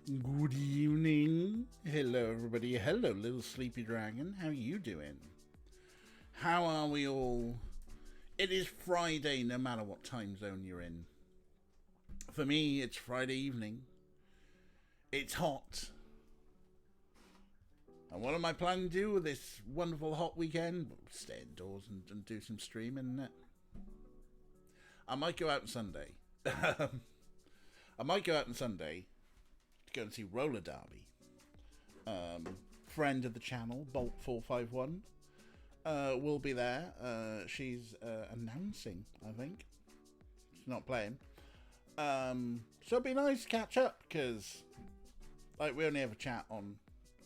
Good evening. Hello, everybody. Hello, little sleepy dragon. How are you doing? How are we all? It is Friday, no matter what time zone you're in. For me, it's Friday evening. It's hot. And what am I planning to do with this wonderful hot weekend? Stay indoors and do some streaming. I might go out on Sunday. I might go out on Sunday to go and see Roller Derby. Friend of the channel, Bolt451, will be there. She's announcing, I think. She's not playing. So it'd be nice to catch up, because like we only have a chat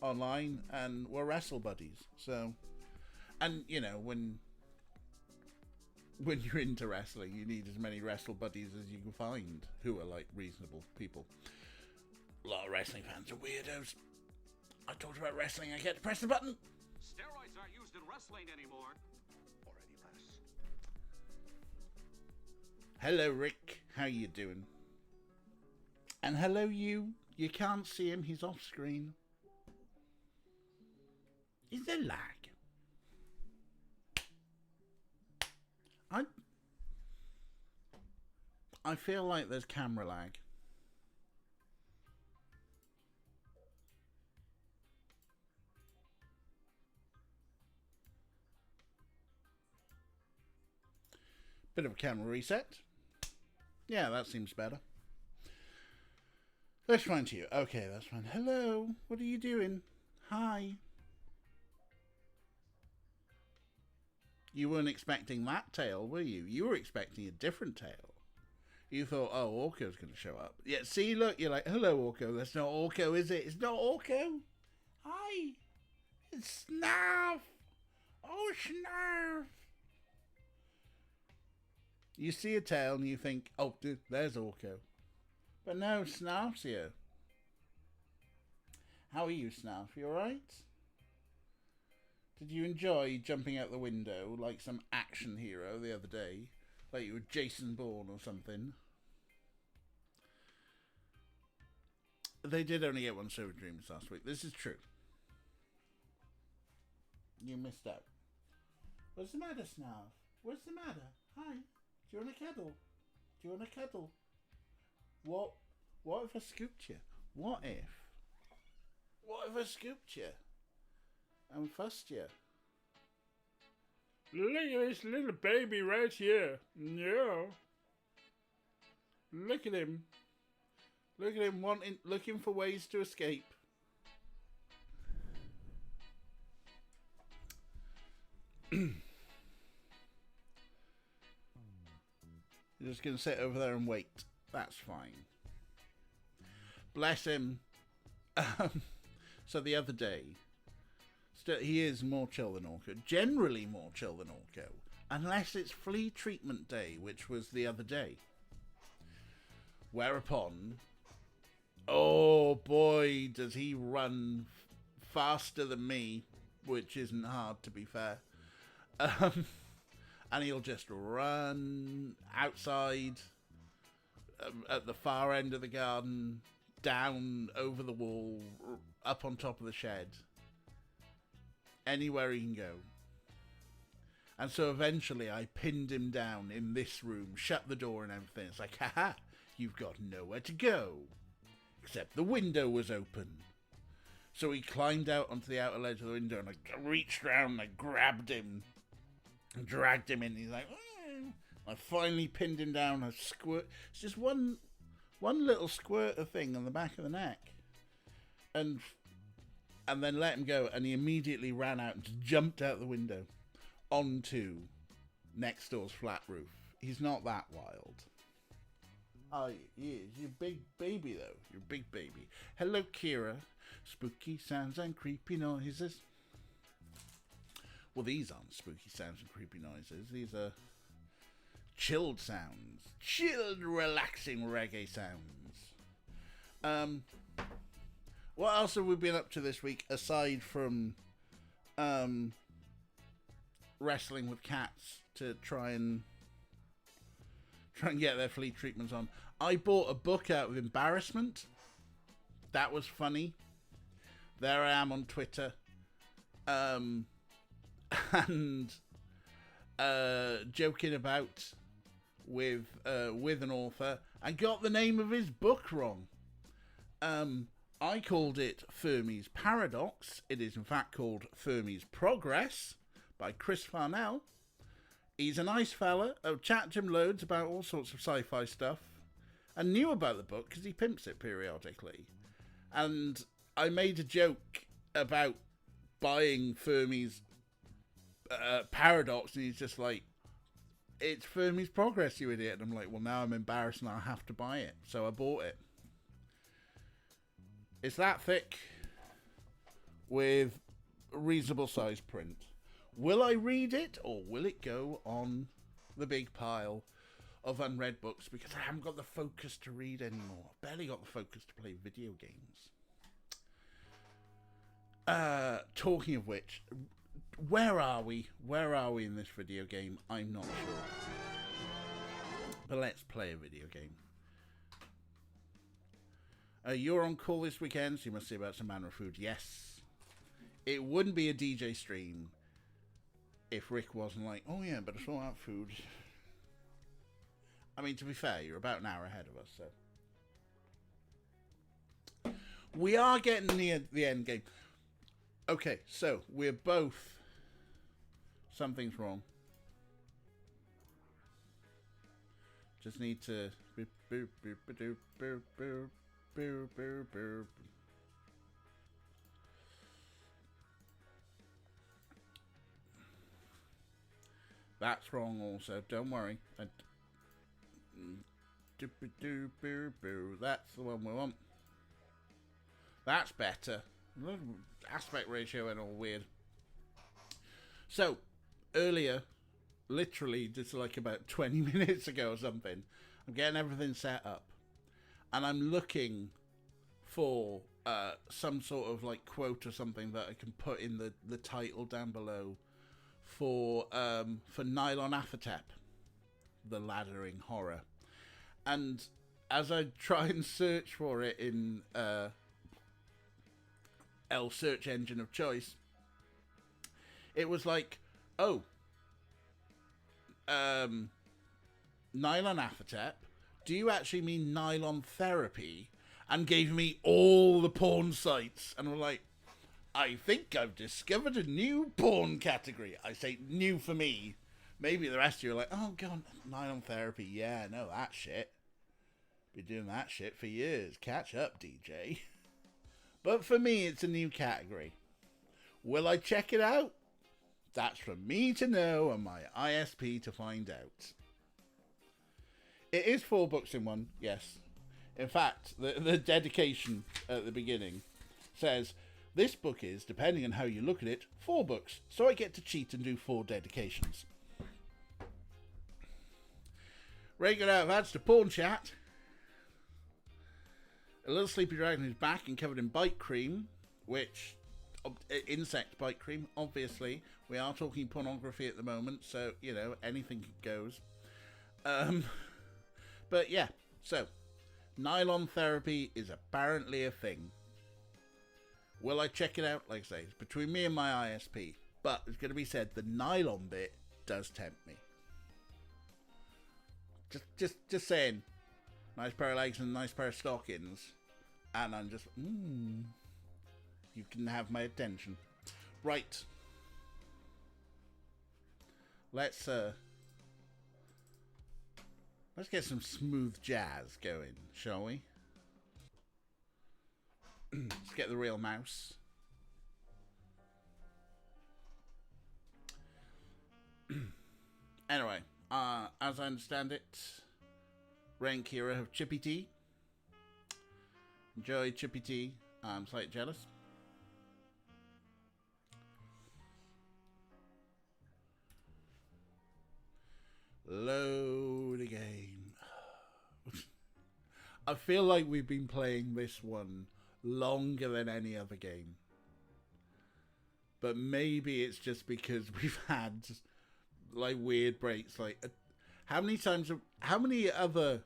online, and we're wrestle buddies. So, and you know, when you're into wrestling, you need as many wrestle buddies as you can find who are like reasonable people. A lot of wrestling fans are weirdos. I talked about wrestling, I get to press the button. Steroids aren't used in wrestling anymore. Or any less. Hello, Rick. How you doing? And hello, you. You can't see him. He's off screen. Is there lag? I feel like there's camera lag. Bit of a camera reset. Yeah, that seems better. That's fine to you. Okay, that's fine. Hello, what are you doing? Hi. You weren't expecting that tail, were you? You were expecting a different tail. You thought, oh, Orko's going to show up. Yeah, see, look, you're like, hello, Orko. That's not Orko, is it? It's not Orko. Hi. It's Snarf. Oh, Snarf. You see a tail and you think, oh, there's Orko. But no, Snarf's here. How are you, Snarf? You alright? Did you enjoy jumping out the window like some action hero the other day? Like you were Jason Bourne or something? They did only get one Silver Dreams last week. This is true. You missed out. What's the matter, Snarf? What's the matter? Hi. Do you want a cuddle? Do you want a cuddle? What if I scooped you? What if I scooped you and fussed you? Look at this little baby right here. Yeah. Look at him. Look at him looking for ways to escape. You're just going to sit over there and wait. That's fine. Bless him. So the other day, he is more chill than Orko. Generally more chill than Orko. Unless it's flea treatment day, which was the other day. Whereupon, oh boy, does he run faster than me, which isn't hard to be fair. And he'll just run outside at the far end of the garden, down over the wall, up on top of the shed. anywhere he can go. And so eventually I pinned him down in this room, shut the door and everything. It's like, haha, you've got nowhere to go. Except the window was open. So he climbed out onto the outer ledge of the window, and I reached around and I grabbed him and dragged him in. He's like, I finally pinned him down. It's just one little squirter thing on the back of the neck. And then let him go, and he immediately ran out and jumped out the window onto next door's flat roof. He's not that wild. Oh, he is. You're a big baby, though. You're a big baby. Hello, Kira. Spooky sounds and creepy noises. Well, these aren't spooky sounds and creepy noises. These are chilled sounds. Chilled, relaxing reggae sounds. What else have we been up to this week, aside from wrestling with cats to try and get their flea treatments on? I bought a book out of embarrassment. That was funny. There I am on Twitter, and joking about with an author, and got the name of his book wrong. I called it Fermi's Paradox. It is in fact called Fermi's Progress by Chris Farnell. He's a nice fella. I've chatted to him loads about all sorts of sci-fi stuff, and knew about the book because he pimps it periodically. And I made a joke about buying Fermi's Paradox, and he's just like, it's Fermi's Progress, you idiot. And I'm like, well, now I'm embarrassed and I'll have to buy it. So I bought it. It's that thick with reasonable size print. Will I read it, or will it go on the big pile of unread books? Because I haven't got the focus to read anymore. Barely got the focus to play video games. Talking of which, where are we? Where are we in this video game? I'm not sure. But let's play a video game. You're on call this weekend, so you must see about some manner of food. Yes. It wouldn't be a DJ stream if Rick wasn't like, oh yeah, but I saw out food. I mean, to be fair, you're about an hour ahead of us, so. We are getting near the end game. Okay, so we're both... Something's wrong. Just need to... That's wrong also, don't worry. That's the one we want. That's better. Aspect ratio and all weird. So, earlier, literally just like about 20 minutes ago or something, I'm getting everything set up. And I'm looking for some sort of like quote or something that I can put in the title down below for Nylon Aphtep, the laddering horror. And as I try and search for it in L search engine of choice, it was like, oh, Nylon Aphtep, do you actually mean nylon therapy? And gave me all the porn sites. And I'm like, I think I've discovered a new porn category. I say new for me. Maybe the rest of you are like, oh god, nylon therapy, yeah, no, that shit. Been doing that shit for years. Catch up, DJ. But for me, it's a new category. Will I check it out? That's for me to know and my ISP to find out. It is 4 books in one, yes. In fact, the dedication at the beginning says, this book is, depending on how you look at it, 4 books. So I get to cheat and do 4 dedications. Regular out of ads to porn chat. A little sleepy dragon who's back and covered in bite cream, which, insect bite cream, obviously. We are talking pornography at the moment, so, you know, anything goes. But yeah, so, nylon therapy is apparently a thing. Will I check it out? Like I say, it's between me and my ISP. But it's going to be said, the nylon bit does tempt me. Just saying. Nice pair of legs and a nice pair of stockings. And I'm just, you can have my attention. Right. Let's get some smooth jazz going, shall we? Let's get the real mouse. Anyway, as I understand it, Ray and Kira have Chippy Tea. Enjoy Chippy Tea. I'm slightly jealous. Load a game. I feel like we've been playing this one longer than any other game. But maybe it's just because we've had like weird breaks. Like, how many other...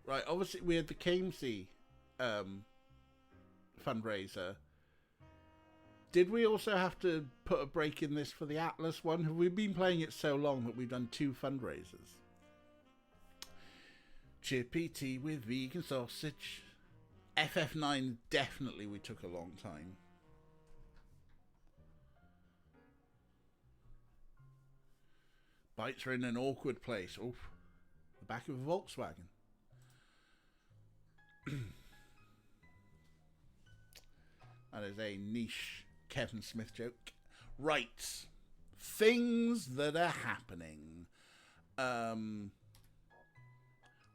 Right, obviously we had the KMC fundraiser. Did we also have to put a break in this for the Atlas one? Have we been playing it so long that we've done 2 fundraisers? Chippy tea with vegan sausage. FF9 definitely we took a long time. Bites are in an awkward place. Oof. The back of a Volkswagen. That is a niche Kevin Smith joke. Right. Things that are happening.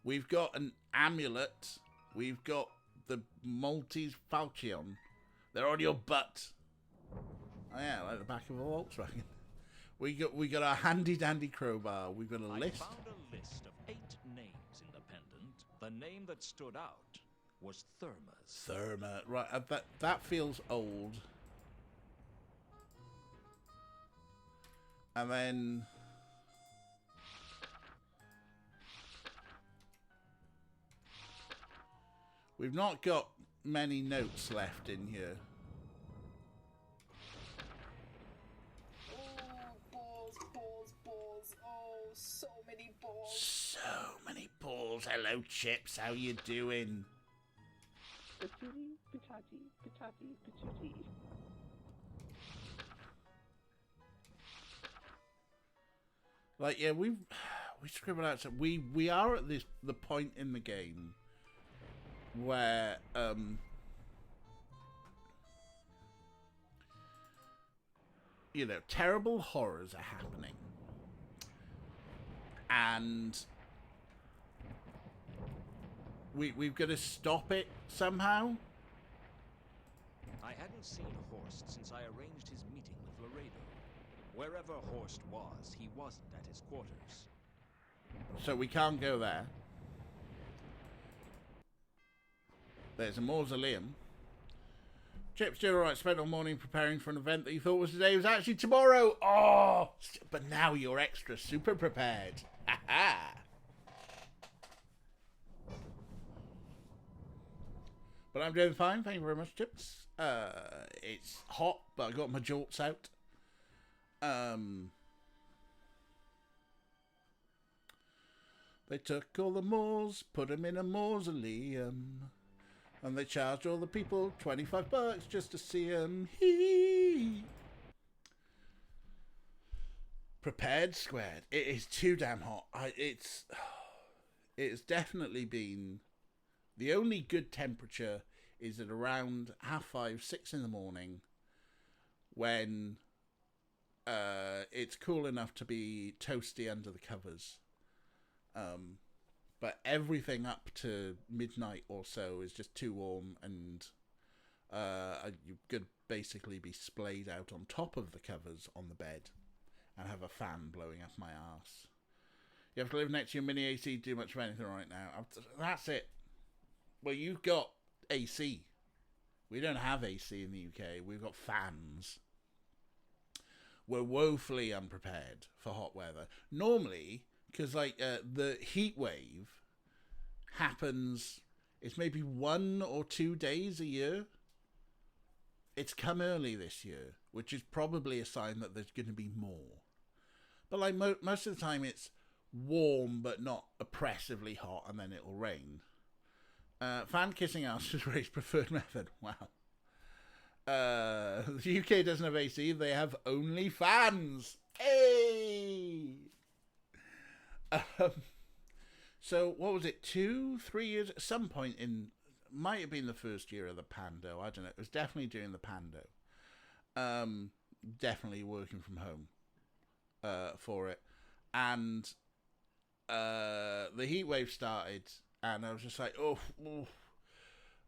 We've got an amulet. We've got the Maltese Falchion. They're on your butt. Oh yeah, like the back of a Volkswagen. We got our handy dandy crowbar. We've got a list. I found a list of 8 names independent. The name that stood out was Therma's. Therma, right? That feels old. And then we've not got many notes left in here. So many balls. So many balls. Hello, Chips. How you doing? Patootie, patati, patati, patootie. Like, yeah, we scribbled out. So we are at the point in the game where you know, terrible horrors are happening. And we've got to stop it somehow. I hadn't seen Horst since I arranged his meeting with Laredo. Wherever Horst was, he wasn't at his quarters. So we can't go there. There's a mausoleum. Chip's doing alright. Spent all morning preparing for an event that you thought was today. It was actually tomorrow. Oh, but now you're extra super prepared. Ha ha. But I'm doing fine. Thank you very much, Chips. It's hot, but I got my jorts out. They took all the Moors, put them in a mausoleum. And they charged all the people $25 just to see them. Hee. Prepared squared. It is too damn hot. It's definitely been... The only good temperature is at around 5:30, 6 in the morning, when it's cool enough to be toasty under the covers. But everything up to midnight or so is just too warm, and you could basically be splayed out on top of the covers on the bed and have a fan blowing up my arse. You have to live next to your mini AC, do much of anything right now. That's it. Well, you've got AC. We don't have AC in the UK. We've got fans. We're woefully unprepared for hot weather. Normally, because like the heat wave happens, it's maybe 1 or 2 days a year. It's come early this year. which is probably a sign that there's going to be more. But like most of the time, it's warm but not oppressively hot, and then it'll rain. Fan kissing ass is Ray's preferred method. Wow. The UK doesn't have AC; they have only fans. Hey. So what was it? 2-3 years? At some point might have been the first year of the Pando. I don't know. It was definitely during the Pando. Definitely working from home for it, and the heat wave started, and I was just like, oh,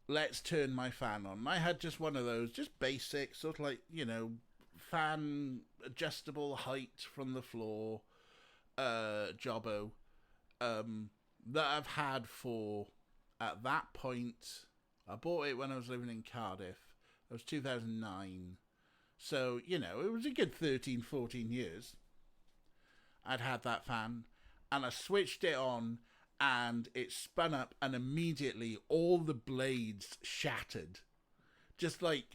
let's turn my fan on. And I had just one of those, just basic, sort of like, fan adjustable height from the floor, Jobbo, that I've had for, at that point, I bought it when I was living in Cardiff. It was 2009. So, it was a good 13, 14 years. I'd had that fan, and I switched it on, and it spun up, and immediately all the blades shattered. Just like...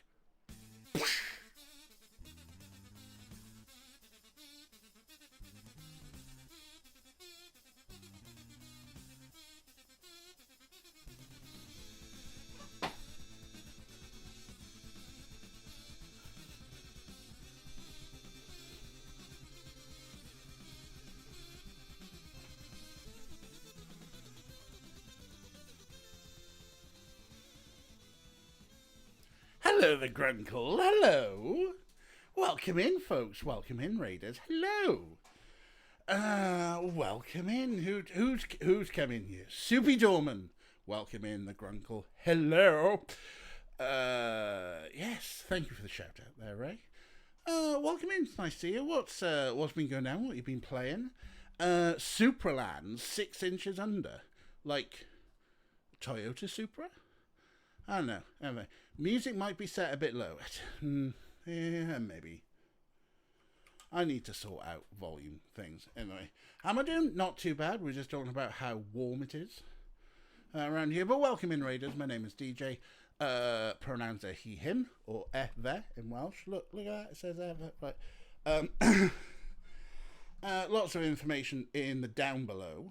Hello, the Grunkle. Hello. Welcome in, folks. Welcome in, Raiders. Hello. Welcome in. Who's coming here? Soupy Dorman. Welcome in, the Grunkle. Hello. Yes. Thank you for the shout out there, Ray. Welcome in. It's nice to see you. What's been going on? What you been playing? Supraland 6 inches under, like Toyota Supra. I don't know. Anyway, music might be set a bit low. Yeah, maybe. I need to sort out volume things. Anyway, how am I doing? Not too bad. We're just talking about how warm it is around here. But welcome in, Raiders. My name is DJ. Pronouns are he, him, or there in Welsh. Look at that. It says right. Lots of information in the down below.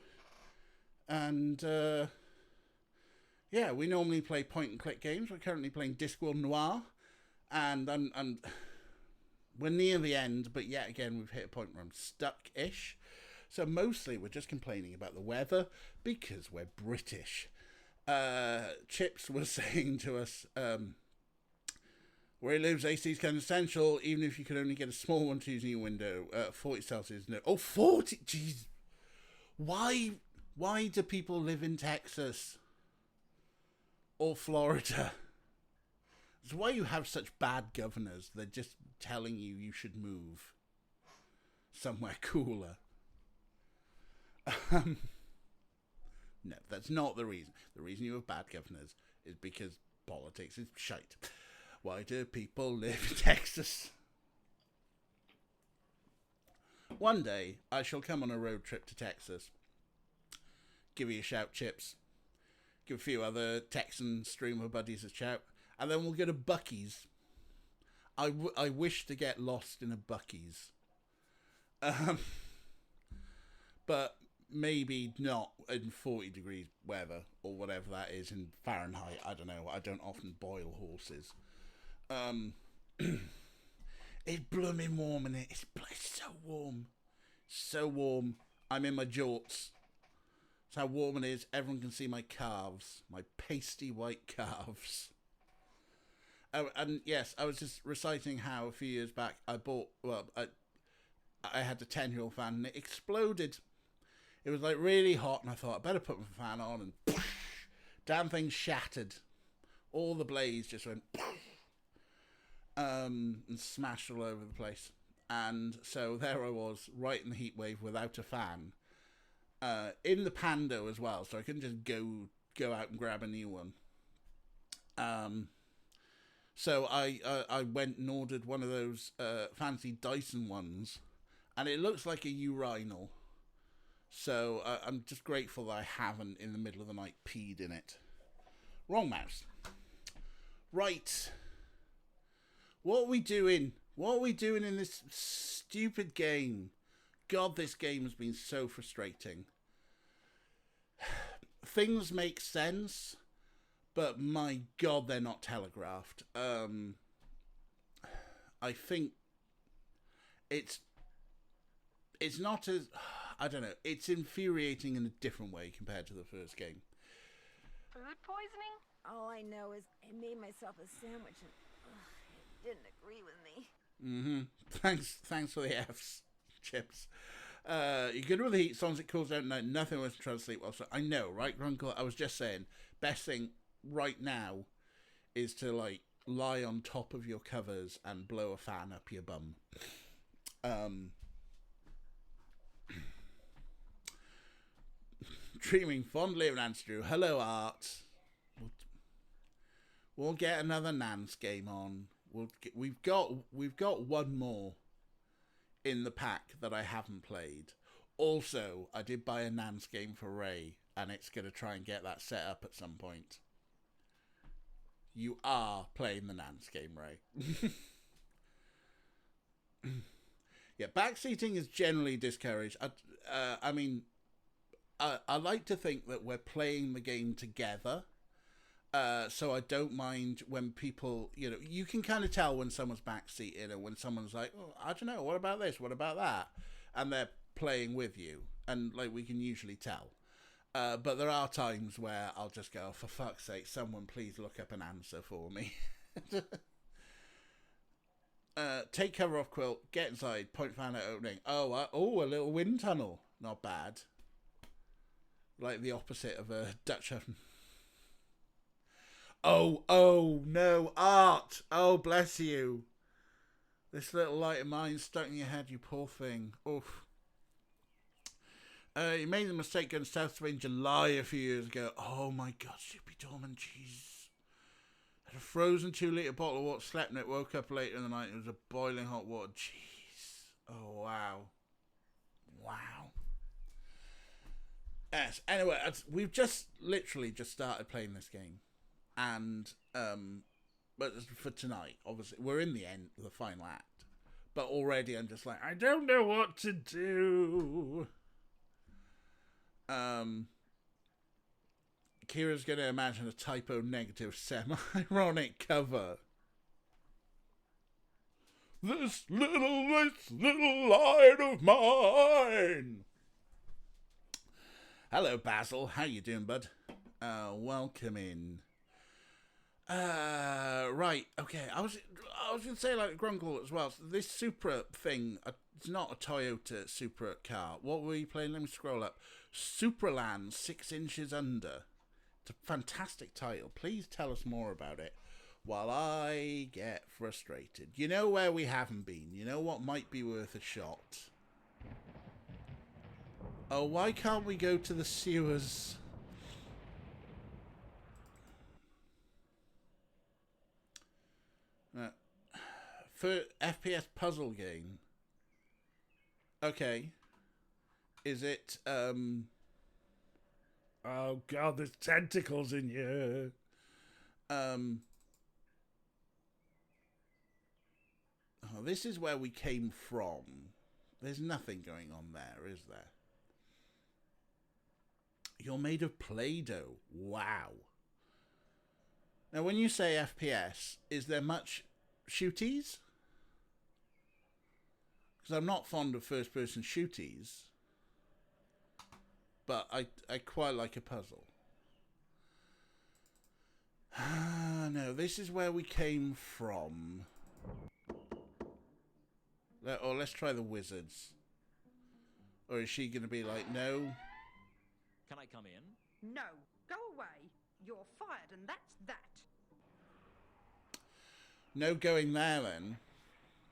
And... yeah, we normally play point-and-click games. We're currently playing Discworld Noir, and we're near the end, but yet again, we've hit a point where I'm stuck-ish. So mostly, we're just complaining about the weather, because we're British. Chips was saying to us, where he lives, AC is kind of essential, even if you could only get a small one to use in your window. 40 Celsius, no. Oh, 40! Jeez. Why do people live in Texas? Or Florida? It's why you have such bad governors. They're just telling you should move somewhere cooler. No, that's not the reason. The reason you have bad governors is because politics is shite. Why do people live in Texas? One day, I shall come on a road trip to Texas. Give you a shout, Chips. Give a few other Texan streamer buddies a shout. And then we'll go to Buc-ee's. I wish to get lost in a Buc-ee's. But maybe not in 40 degrees weather, or whatever that is in Fahrenheit. I don't know. I don't often boil horses. It's blooming warm in it. It's so warm. So warm. I'm in my jorts. That's how warm it is. Everyone can see my calves. My pasty white calves. Oh, and yes, I was just reciting how a few years back I bought, I had a 10-year-old fan and it exploded. It was like really hot and I thought I better put my fan on and poosh, damn thing shattered. All the blades just went and smashed all over the place. And so there I was, right in the heat wave without a fan. In the Pando as well, so I couldn't just go out and grab a new one. So I went and ordered one of those fancy Dyson ones, and it looks like a urinal. So I'm just grateful that I haven't, in the middle of the night, peed in it. Wrong mouse. Right. What are we doing What are we doing in this stupid game? God, this game has been so frustrating. Things make sense, but my God, they're not telegraphed. I think it's not as... I don't know. It's infuriating in a different way compared to the first game. Food poisoning? All I know is I made myself a sandwich and it didn't agree with me. Thanks for the Fs, Chips. You're good with the heat, as long as it cools down at night. Nothing worse than trying to sleep well. So I know, right, Grunkle? I was just saying, best thing right now is to like lie on top of your covers and blow a fan up your bum. Dreaming fondly of Nance Drew. Hello, Art. We'll get another Nance game on. We've got one more in the pack that I haven't played. Also, I did buy a Nance game for Ray, and it's going to try and get that set up at some point. You are playing the Nance game, Ray. Yeah, backseating is generally discouraged. I mean, I like to think that we're playing the game together. So I don't mind when people, you know, you can kind of tell when someone's backseating and when someone's like, oh, I don't know, what about this? What about that? And they're playing with you. And, like, we can usually tell. But there are times where I'll just go, oh, for fuck's sake, someone please look up an answer for me. Take cover off quilt, get inside, point fan at opening. Oh, a little wind tunnel. Not bad. Like the opposite of a Dutch oven. Oh, no, Art. Oh, bless you. This little light of mine stuck in your head, you poor thing. Oof. You made the mistake going south to in July a few years ago. Oh, my God, Soupy Dorman, jeez. Had a frozen 2-litre bottle of water, slept in it, woke up later in the night, it was a boiling hot water. Jeez. Oh, wow. Wow. Yes, anyway, we've literally just started playing this game. And, but for tonight, obviously, we're in the end, the final act. But already I'm just like, I don't know what to do. Kira's going to imagine a typo negative semi-ironic cover. This little light of mine. Hello, Basil. How you doing, bud? Welcome in. Right, okay. I was gonna say, like, Grunkle as well. So this Supra thing, it's not a Toyota Supra car. What were you playing? Let me scroll up. Supraland 6 Inches Under. It's a fantastic title. Please tell us more about it while I get frustrated. You know where we haven't been. You know what might be worth a shot. Oh, why can't we go to the sewers? For FPS puzzle game. Okay. Is it, oh God, there's tentacles in here. Oh, this is where we came from. There's nothing going on there, is there? You're made of Play-Doh. Wow. Now, when you say FPS, is there much shooties? Because I'm not fond of first-person shooties. But I quite like a puzzle. No, this is where we came from. Or let's try the wizards. Or is she going to be like, no? Can I come in? No. Go away. You're fired and that's that. No going there then.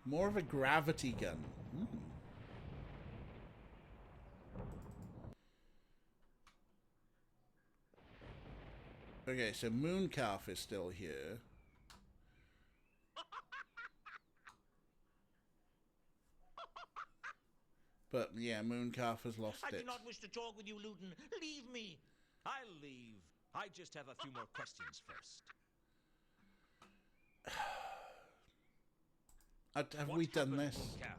More of a gravity gun. Okay, so Mooncalf is still here. But yeah, Mooncalf has lost it. I do not wish to talk with you, Luton. Leave me. I'll leave. I just have a few more questions first. Have What we done happened, this? Mooncalf?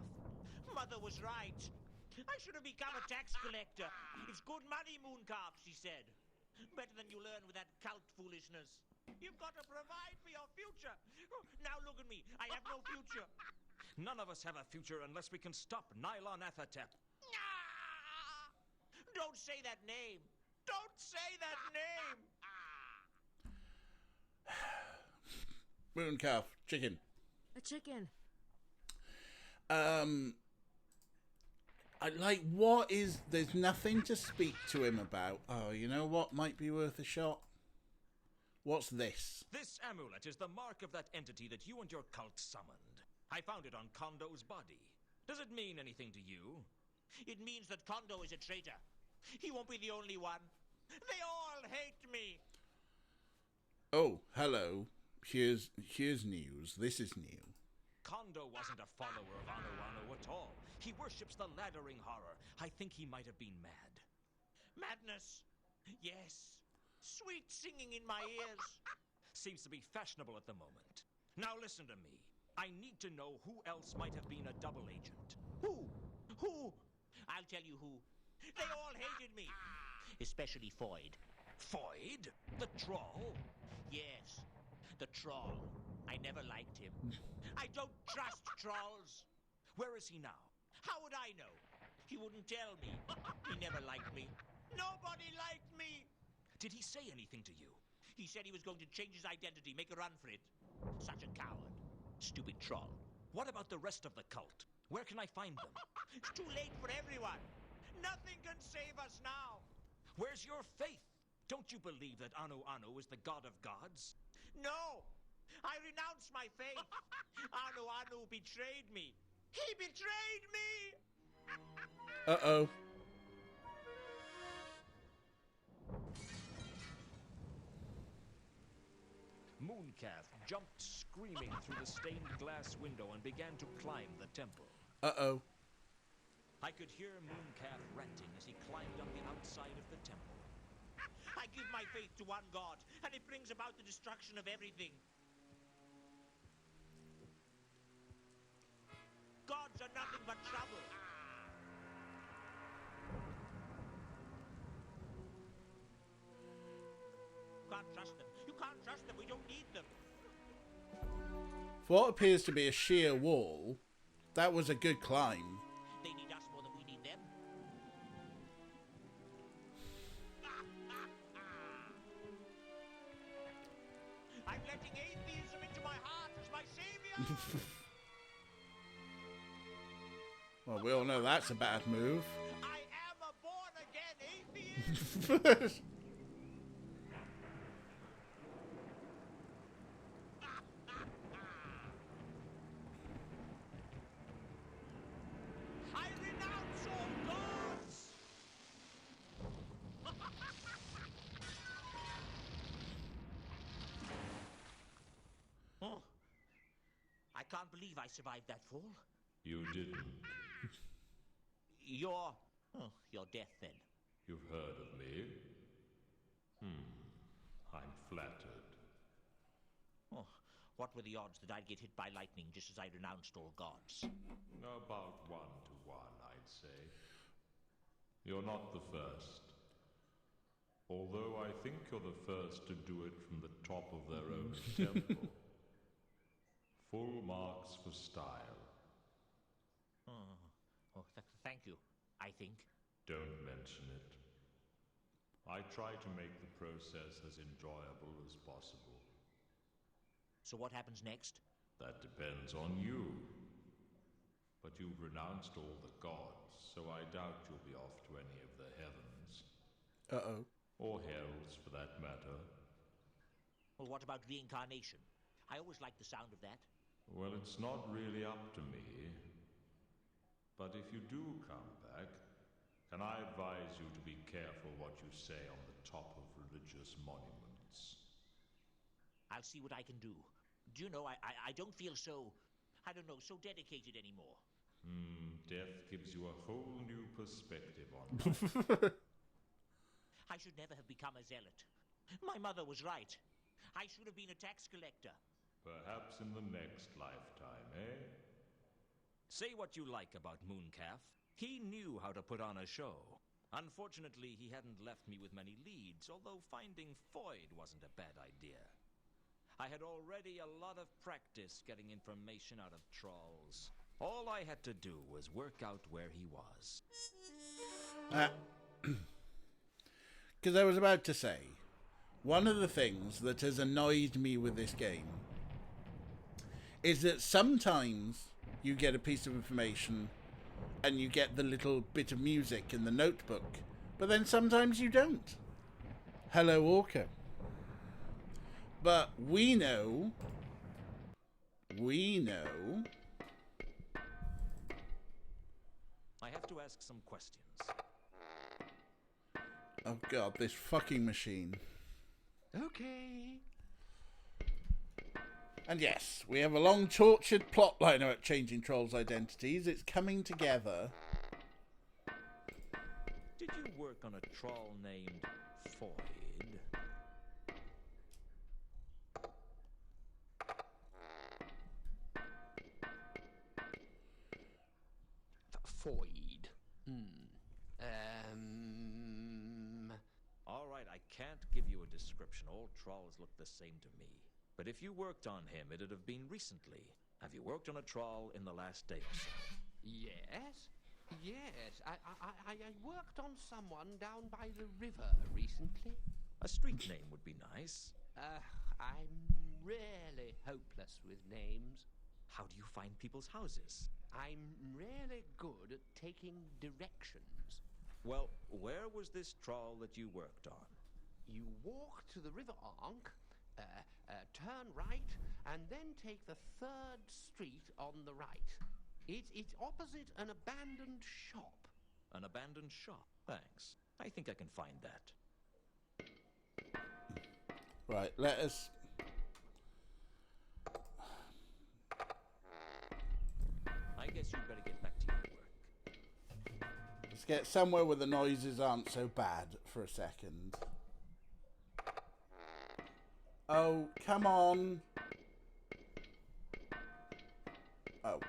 Mother was right. I should have become a tax collector. It's good money, Mooncalf, she said. Better than you learn with that cult foolishness. You've got to provide for your future. Now look at me. I have no future. None of us have a future unless we can stop Nylon Athatep. Ah! Don't say that name. Don't say that name. Moon calf, chicken. A chicken. I like, what is, there's nothing to speak to him about. Oh, you know what might be worth a shot? What's this? This amulet is the mark of that entity that you and your cult summoned. I found it on Kondo's body. Does it mean anything to you? It means that Kondo is a traitor. He won't be the only one. They all hate me. Oh, hello. Here's news. This is new. Kondo wasn't a follower of Anu Anu at all. He worships the laddering horror. I think he might have been mad. Madness. Yes. Sweet singing in my ears. Seems to be fashionable at the moment. Now listen to me. I need to know who else might have been a double agent. Who? Who? I'll tell you who. They all hated me. Especially Foyd. Foyd? The troll? Yes. The troll. I never liked him. I don't trust trolls. Where is he now? How would I know? He wouldn't tell me. He never liked me. Nobody liked me. Did he say anything to you? He said he was going to change his identity, make a run for it. Such a coward. Stupid troll. What about the rest of the cult? Where can I find them? It's too late for everyone. Nothing can save us now. Where's your faith? Don't you believe that Anu Anu is the god of gods? No! I renounce my faith. Anu Anu betrayed me. He betrayed me! Uh-oh. Mooncalf jumped screaming through the stained glass window and began to climb the temple. Uh-oh. I could hear Mooncalf ranting as he climbed up the outside of the temple. I give my faith to one God, and it brings about the destruction of everything. Gods are nothing but trouble. You can't trust them. You can't trust them. We don't need them. For what appears to be a sheer wall, that was a good climb. They need us more than we need them. I'm letting atheism into my heart as my savior. Well, we all know that's a bad move. I am a born-again atheist. I renounce all gods. Oh, I can't believe I survived that fall. You didn't. You're deaf then. You've heard of me? I'm flattered. Oh, what were the odds that I'd get hit by lightning just as I renounced all gods? About 1 to 1, I'd say. You're not the first. Although I think you're the first to do it from the top of their own temple. Full marks for style. Thank you, I think. Don't mention it. I try to make the process as enjoyable as possible. So what happens next? That depends on you. But you've renounced all the gods, so I doubt you'll be off to any of the heavens. Uh-oh. Or hells, for that matter. Well, what about reincarnation? I always liked the sound of that. Well, it's not really up to me. But if you do come back, can I advise you to be careful what you say on the top of religious monuments? I'll see what I can do. Do you know, I don't feel so, I don't know, so dedicated anymore. Death gives you a whole new perspective on life. I should never have become a zealot. My mother was right. I should have been a tax collector. Perhaps in the next lifetime, eh? Say what you like about Mooncalf. He knew how to put on a show. Unfortunately, he hadn't left me with many leads, although finding Foyd wasn't a bad idea. I had already a lot of practice getting information out of trolls. All I had to do was work out where he was. Because I was about to say, one of the things that has annoyed me with this game is that sometimes you get a piece of information and you get the little bit of music in the notebook, but then sometimes you don't. Hello, Orca. But we know... I have to ask some questions. Oh god, this fucking machine. Okay. And yes, we have a long tortured plotline about changing trolls' identities. It's coming together. Did you work on a troll named Foyd? Foyd. All right, I can't give you a description. All trolls look the same to me. But if you worked on him, it'd have been recently. Have you worked on a troll in the last day or so? Yes. I worked on someone down by the river recently. A street name would be nice. I'm really hopeless with names. How do you find people's houses? I'm really good at taking directions. Well, where was this troll that you worked on? You walk to the river Ankh, turn right, and then take the 3rd street on the right. It's opposite an abandoned shop. An abandoned shop? Thanks. I think I can find that. Right, let us... I guess you'd better get back to your work. Let's get somewhere where the noises aren't so bad for a second. Oh, come on. Oh.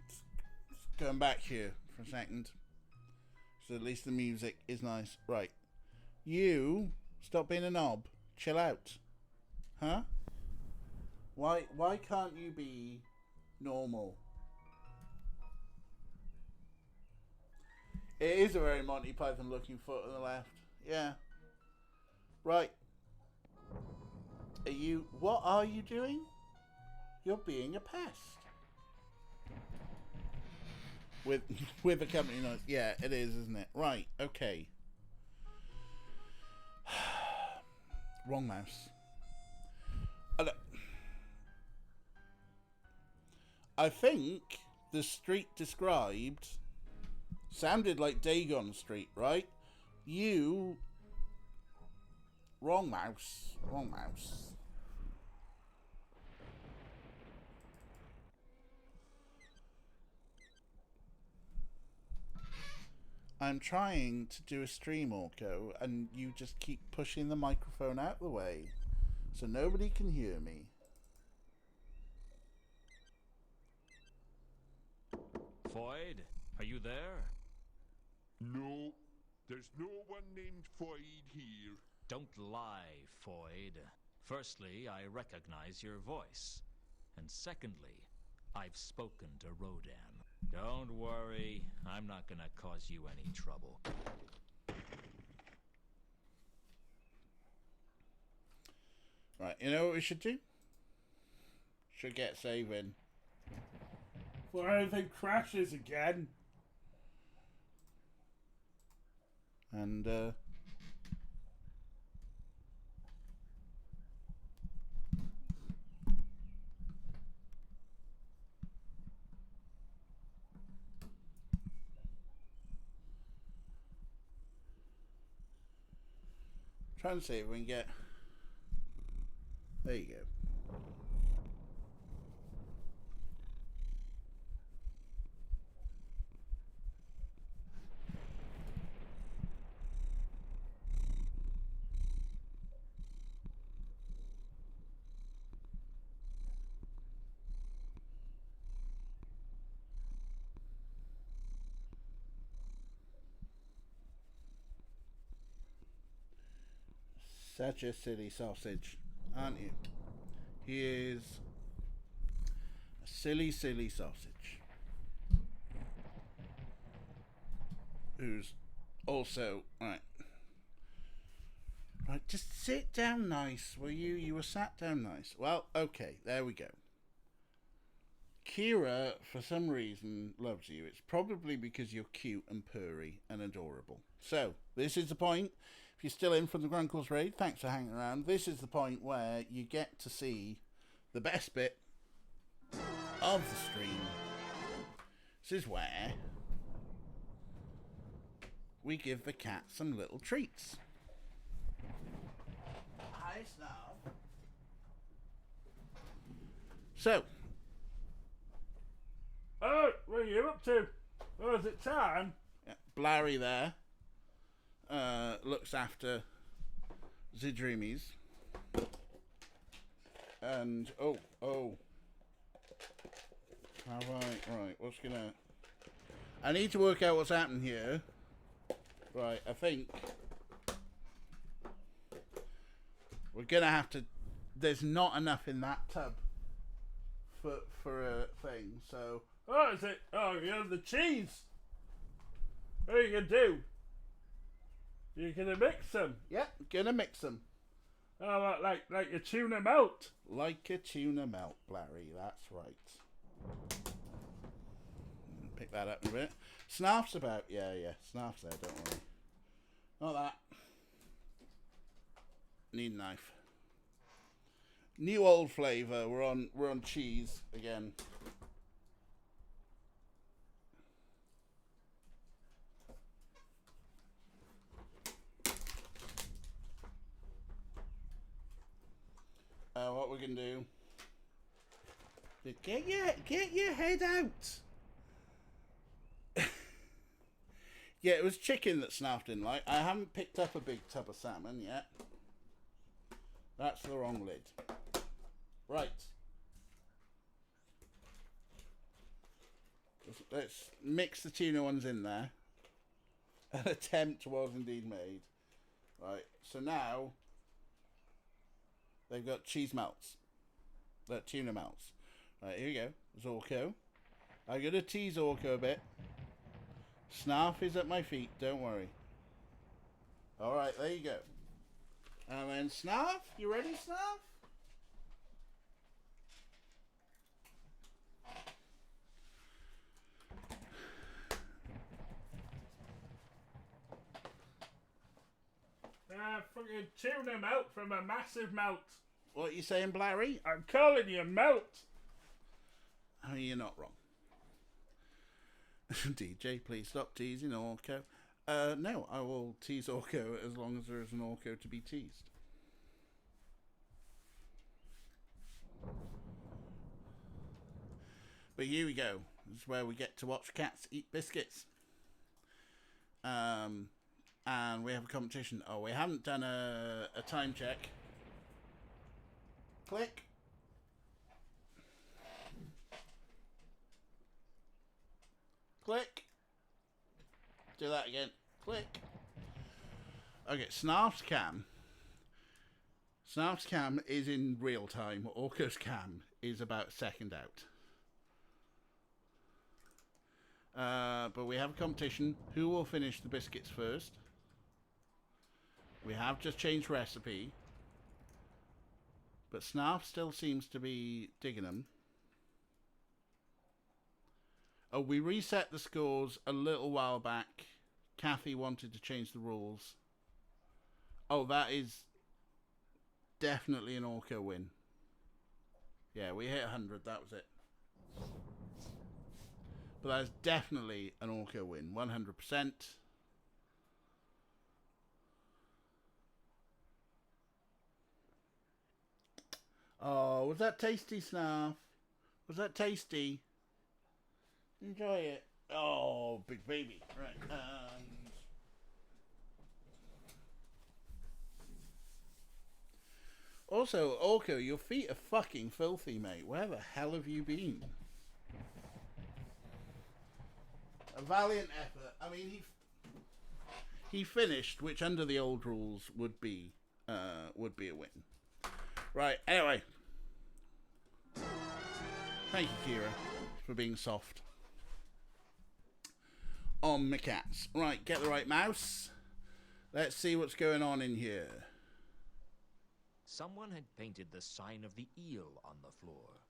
Just going back here for a second. So at least the music is nice. Right. You, stop being a knob. Chill out. Huh? Why can't you be normal? It is a very Monty Python looking foot on the left. Yeah. Right. What are you doing? You're being a pest. With a company noise. Yeah, it is, isn't it? Right, okay. Wrong mouse. I think the street described sounded like Dagon Street, right? Wrong mouse. Wrong mouse. I'm trying to do a stream, Orko, and you just keep pushing the microphone out the way so nobody can hear me. Foyd, are you there? No, there's no one named Foyd here. Don't lie, Foyd. Firstly, I recognize your voice. And secondly, I've spoken to Rodan. Don't worry, I'm not gonna cause you any trouble. Right, you know what we should do? Should get saving. Before anything crashes again. And, try and see if we can get... There you go. such a silly sausage, aren't you? He is a silly, silly sausage. Who's also... Right. Right, just sit down nice, will you? You were sat down nice. Well, okay, there we go. Kira, for some reason, loves you. It's probably because you're cute and purry and adorable. So, this is the point. If you're still in from the Grunkles raid, thanks for hanging around. This is the point where you get to see the best bit of the stream. This is where we give the cat some little treats. Hi, Snob. So. Oh, what are you up to? Oh, is it time? Yeah, Blarry there looks after the Dreamies. And, oh. Right, what's gonna... I need to work out what's happening here. Right, I think we're gonna have to... There's not enough in that tub for a thing, so... Oh, is it? Oh, you have the cheese. What are you gonna do? You're gonna mix them? Yep, gonna mix them. Oh, like a tuna melt? Like a tuna melt, Blarry, that's right. Pick that up in a bit. Snarf's about, yeah, Snarf's there, don't worry. Not that. Need a knife. New old flavour, we're on cheese again. What we're gonna do? Get your head out. Yeah, it was chicken that Snarf didn't like. I haven't picked up a big tub of salmon yet. That's the wrong lid. Right. Let's mix the tuna ones in there. An attempt was indeed made. Right, so now they've got cheese melts. Tuna melts. Right, here we go. Zorko. I'm going to tease Zorko a bit. Snarf is at my feet, don't worry. Alright, there you go. And then Snarf, you ready, Snarf? Fucking tuna melt from a massive melt. What are you saying, Blarry? I'm calling you melt. I mean, you're not wrong. DJ, please stop teasing Orko. No, I will tease Orko as long as there is an Orko to be teased. But here we go. This is where we get to watch cats eat biscuits. And we have a competition. Oh, we haven't done a time check. Click. Click. Do that again. Click. Okay, Snarf's cam. Snarf's cam is in real time. Orko's cam is about a second out. But we have a competition. Who will finish the biscuits first? We have just changed recipe. But Snarf still seems to be digging them. Oh, we reset the scores a little while back. Kathy wanted to change the rules. Oh, that is definitely an Orko win. Yeah, we hit 100. That was it. But that is definitely an Orko win. 100%. Oh, was that tasty, Snarf? Was that tasty? Enjoy it. Oh, big baby. Right. Also, Orko, your feet are fucking filthy, mate. Where the hell have you been? A valiant effort. I mean, he finished, which under the old rules would be would be a win. Right, anyway. Thank you, Kira, for being soft. On my cats. Right, get the right mouse. Let's see what's going on in here. Someone had painted the sign of the eel on the floor.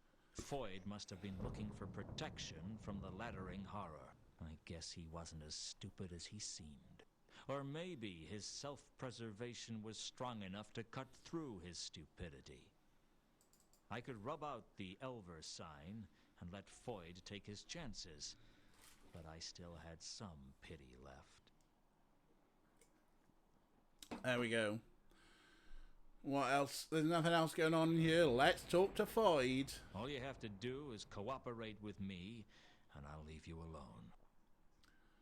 Foyd must have been looking for protection from the laddering horror. I guess he wasn't as stupid as he seemed. Or maybe his self-preservation was strong enough to cut through his stupidity. I could rub out the Elver sign and let Foyd take his chances, but I still had some pity left. There we go. What else? There's nothing else going on here. Let's talk to Foyd. All you have to do is cooperate with me, and I'll leave you alone.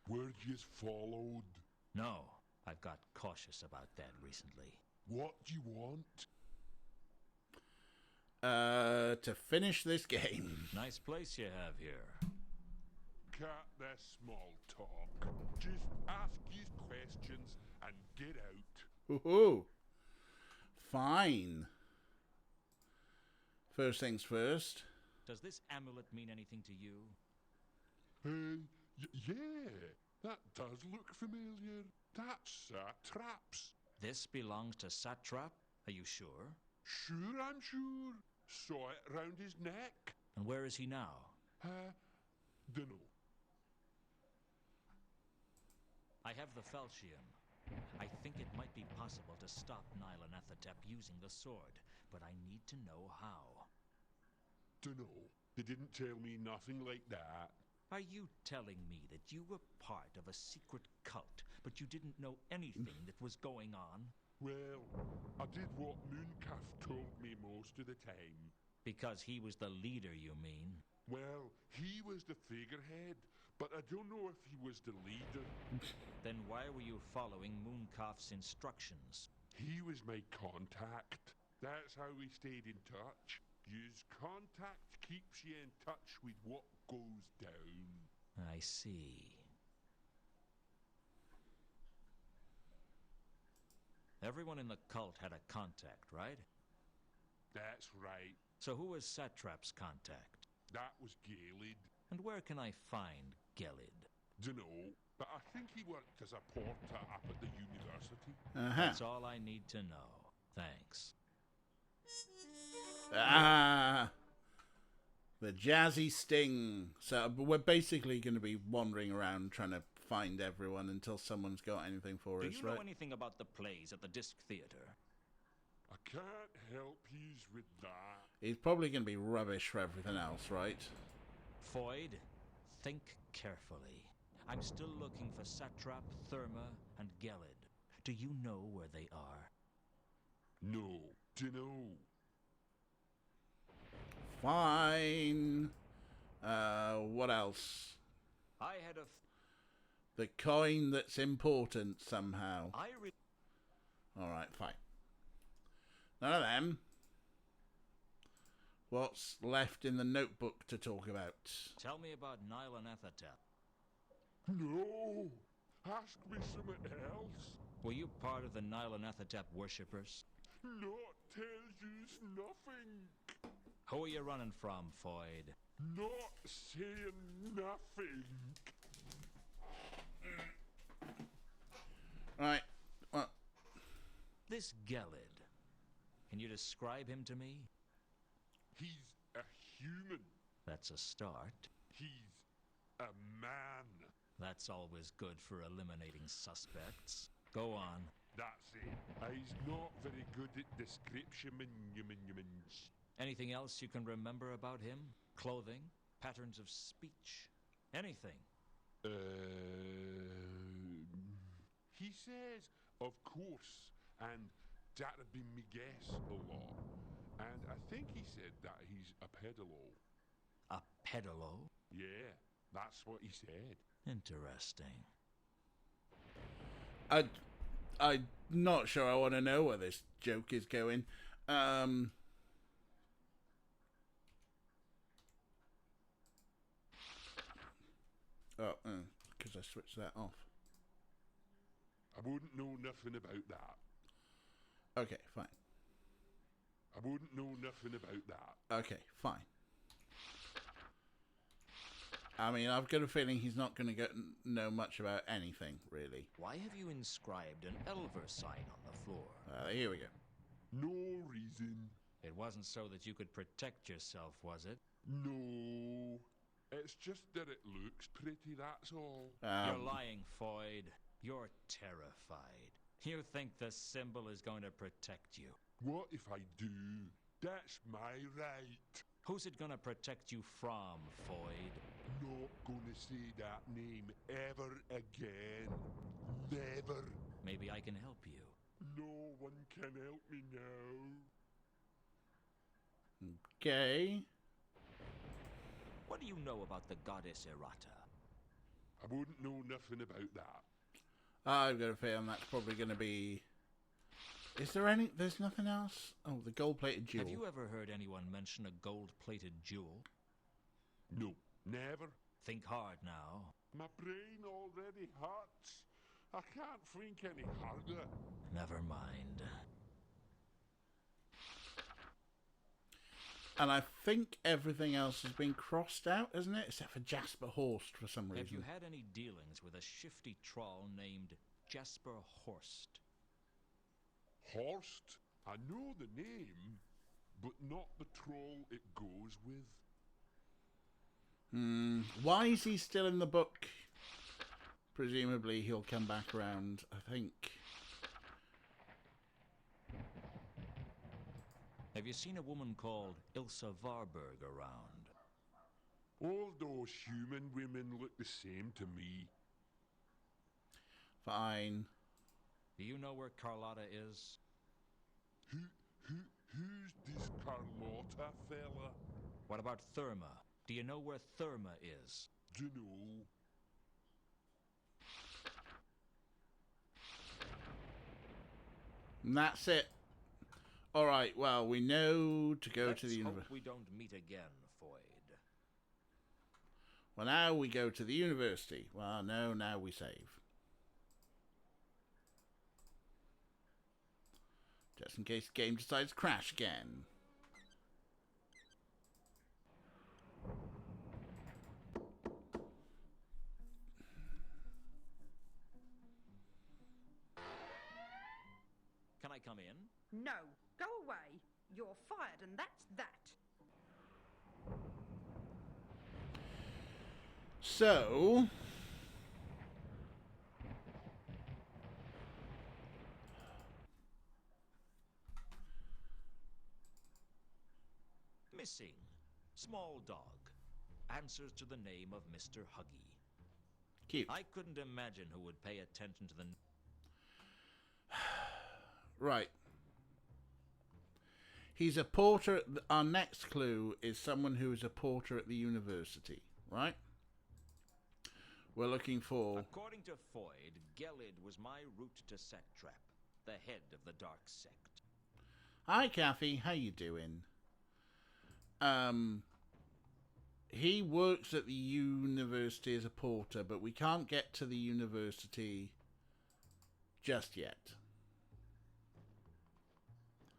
Were you followed? No, I've got cautious about that recently. What do you want? To finish this game. Nice place you have here. Cut the small talk. Just ask these questions and get out. Ooh. Fine. First things first. Does this amulet mean anything to you? Yeah, that does look familiar. That's Satrap's. This belongs to Satrap? Are you sure? Sure, I'm sure. Saw it round his neck. And where is he now? Dunno. I have the Falchion. I think it might be possible to stop Nylanethotep using the sword, but I need to know how. Dunno. They didn't tell me nothing like that. Are you telling me that you were part of a secret cult, but you didn't know anything that was going on? Well, I did what Mooncalf told me most of the time. Because he was the leader, you mean? Well, he was the figurehead, but I don't know if he was the leader. Then why were you following Mooncalf's instructions? He was my contact. That's how we stayed in touch. Use contact keeps you in touch with what goes down. I see. Everyone in the cult had a contact, right? That's right. So who was Satrap's contact? That was Galid. And where can I find Gelid? Dunno, but I think he worked as a porter up at the university. That's all I need to know. Thanks. The jazzy sting. So we're basically going to be wandering around trying to find everyone until someone's got anything for us, right? Do you know anything about the plays at the Disc Theatre? I can't help you with that. He's probably going to be rubbish for everything else, right? Foyd, think carefully. I'm still looking for Satrap, Therma, and Gelid. Do you know where they are? No, dunno. Fine. What else? I had the coin that's important somehow. Alright, fine. None of them. What's left in the notebook to talk about? Tell me about Nylanethotep. No! Ask me something else. Were you part of the Nylanethotep worshippers? Not tell yous nothing. Who are you running from, Foyd? Not saying nothing. Right. Well. This Gelid. Can you describe him to me? He's a human. That's a start. He's a man. That's always good for eliminating suspects. Go on. That's it. He's not very good at description. Anything else you can remember about him? Clothing? Patterns of speech? Anything? He says, of course, and that'd be me guess a lot. And I think he said that he's a pedalo. A pedalo? Yeah, that's what he said. Interesting. I'm not sure I want to know where this joke is going. Because I switched that off. I wouldn't know nothing about that. Okay, fine. I wouldn't know nothing about that. Okay, fine. I mean, I've got a feeling he's not going to know much about anything, really. Why have you inscribed an Elver sign on the floor? Here we go. No reason. It wasn't so that you could protect yourself, was it? No. It's just that it looks pretty, that's all. You're lying, Foyd. You're terrified. You think the symbol is going to protect you. What if I do? That's my right. Who's it gonna protect you from, Foyd? Not gonna say that name ever again. Never. Maybe I can help you. No one can help me now. Okay. What do you know about the goddess Errata? I wouldn't know nothing about that. I've got a feeling that's probably going to be... Is there any... There's nothing else? Oh, the gold-plated jewel. Have you ever heard anyone mention a gold-plated jewel? No, never. Think hard now. My brain already hurts. I can't think any harder. Never mind. And I think everything else has been crossed out, hasn't it? Except for Jasper Horst for some reason. Have you had any dealings with a shifty troll named Jasper Horst? Horst? I know the name, but not the troll it goes with. Why is he still in the book? Presumably he'll come back around, I think. Have you seen a woman called Ilsa Varberg around? All those human women look the same to me. Fine. Do you know where Carlotta is? Who's this Carlotta fella? What about Therma? Do you know where Therma is? Dunno. And that's it. Alright, well, we know to go to the Let's hope university. we don't meet again, Foyd. Well, now we go to the university. Well, no, now we save. Just in case the game decides to crash again. Can I come in? No, go away. You're fired, and that's that. So... Missing. Small dog. Answers to the name of Mr. Huggy. Cute. I couldn't imagine who would pay attention to the... Right. He's a porter. Our next clue is someone who is a porter at the university, right? We're looking for... According to Foyd, Gelid was my route to Satrap, the head of the dark sect. Hi, Kathy. How you doing? He works at the university as a porter, but we can't get to the university just yet.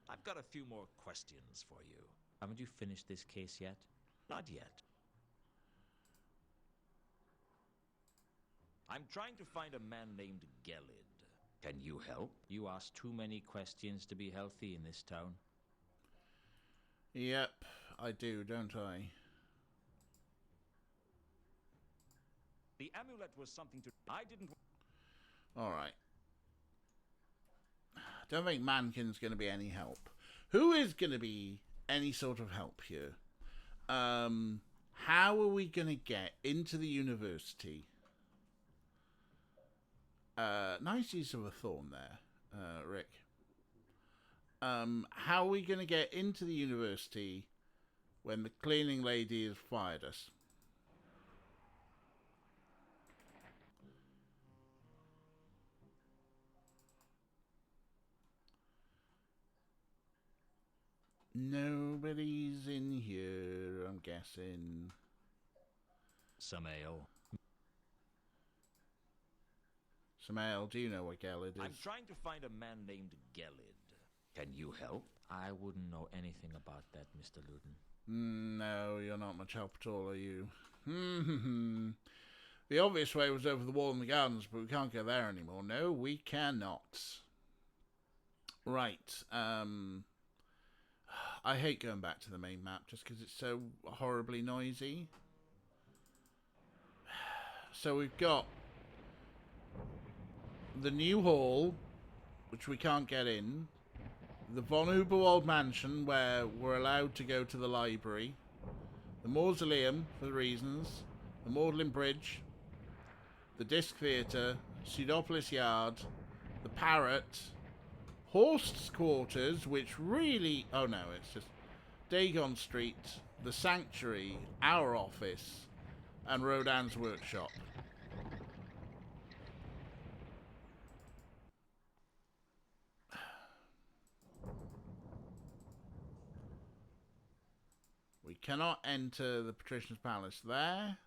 I've got a few more questions for you. Haven't you finished this case yet? Not yet. I'm trying to find a man named Gelid. Can you help? You ask too many questions to be healthy in this town. Yep, I do, don't I? The amulet was something to... I didn't... Alright. Don't think Mankin's going to be any help. Who is going to be any sort of help here? How are we going to get into the university? Nice use of a thorn there, Rick. How are we going to get into the university when the cleaning lady has fired us? Nobody's in here, I'm guessing. Some ale. Samael, do you know what Gelid is? I'm trying to find a man named Gelid. Can you help? I wouldn't know anything about that, Mr. Luton. No, you're not much help at all, are you? The obvious way was over the wall in the gardens, but we can't go there anymore. No, we cannot. Right. I hate going back to the main map just because it's so horribly noisy. So we've got the new hall, which we can't get in. The Von Uberwald mansion, where we're allowed to go to the library. The mausoleum, for the reasons. The Magdalen Bridge. The Disc Theatre. Pseudopolis Yard. The Parrot. Horst's quarters, which really... Oh no, it's just Dagon Street, the Sanctuary, our office, and Rodin's workshop. We cannot enter the Patrician's Palace there.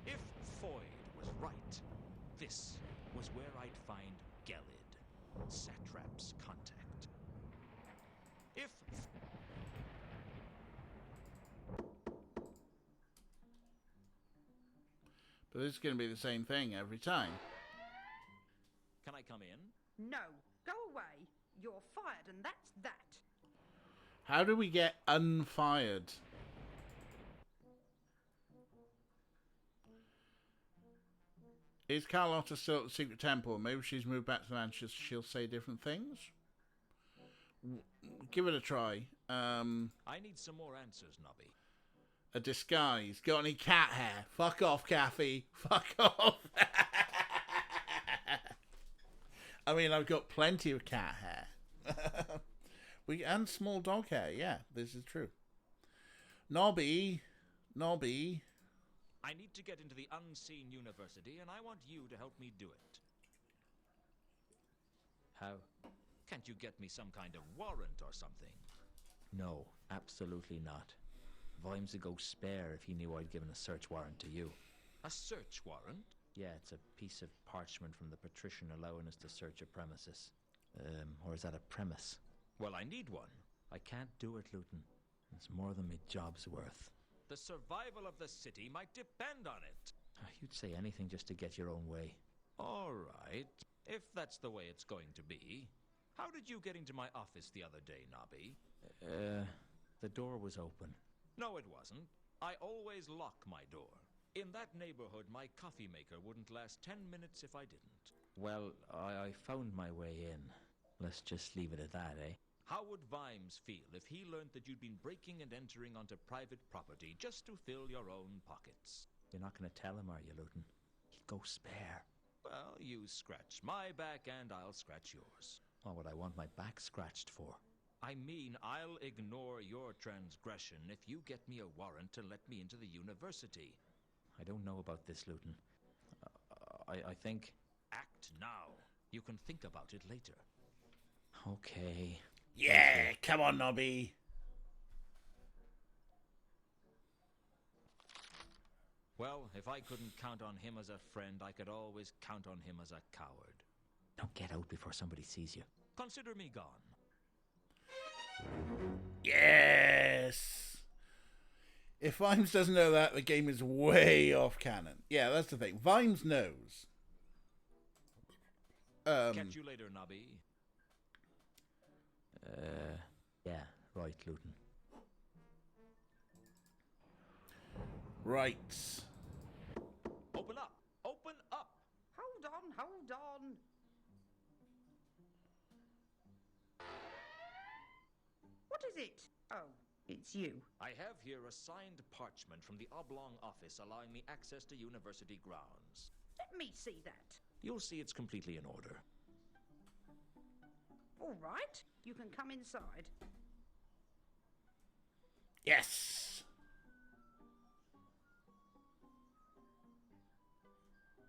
If Foyd was right, this was where I'd find Gelid, Satrap's contact. If... But this is going to be the same thing every time. Can I come in? No, go away. You're fired, and that's that. How do we get unfired? Is Carlotta still at the Secret Temple? Maybe she's moved back to Manchester. She'll say different things. Give it a try. I need some more answers, Nobby. A disguise. Got any cat hair? Fuck off, Kathy. Fuck off. I mean, I've got plenty of cat hair. And small dog hair. Yeah, this is true. Nobby. I need to get into the unseen university, and I want you to help me do it. How? Can't you get me some kind of warrant or something? No, absolutely not. Vimes would go spare if he knew I'd given a search warrant to you. A search warrant? Yeah, it's a piece of parchment from the patrician allowing us to search a premises. Or is that a premise? Well, I need one. I can't do it, Luton. It's more than my job's worth. The survival of the city might depend on it. You'd say anything just to get your own way. All right, if that's the way it's going to be. How did you get into my office the other day, Nobby? The door was open. No, it wasn't. I always lock my door. In that neighborhood, my coffee maker wouldn't last 10 minutes if I didn't. Well, I found my way in. Let's just leave it at that, eh? How would Vimes feel if he learned that you'd been breaking and entering onto private property just to fill your own pockets? You're not going to tell him, are you, Luton? He'd go spare. Well, you scratch my back and I'll scratch yours. What would I want my back scratched for? I mean, I'll ignore your transgression if you get me a warrant to let me into the university. I don't know about this, Luton. I think... Act now. You can think about it later. Okay. Yeah, come on, Nobby. Well, if I couldn't count on him as a friend, I could always count on him as a coward. Don't get out before somebody sees you. Consider me gone. Yes! If Vimes doesn't know that, the game is way off canon. Yeah, that's the thing. Vimes knows. Catch you later, Nobby. Yeah, right, Luton. Right. Open up! Open up! Hold on. What is it? Oh, it's you. I have here a signed parchment from the Oblong office allowing me access to university grounds. Let me see that. You'll see it's completely in order. All right, you can come inside. Yes!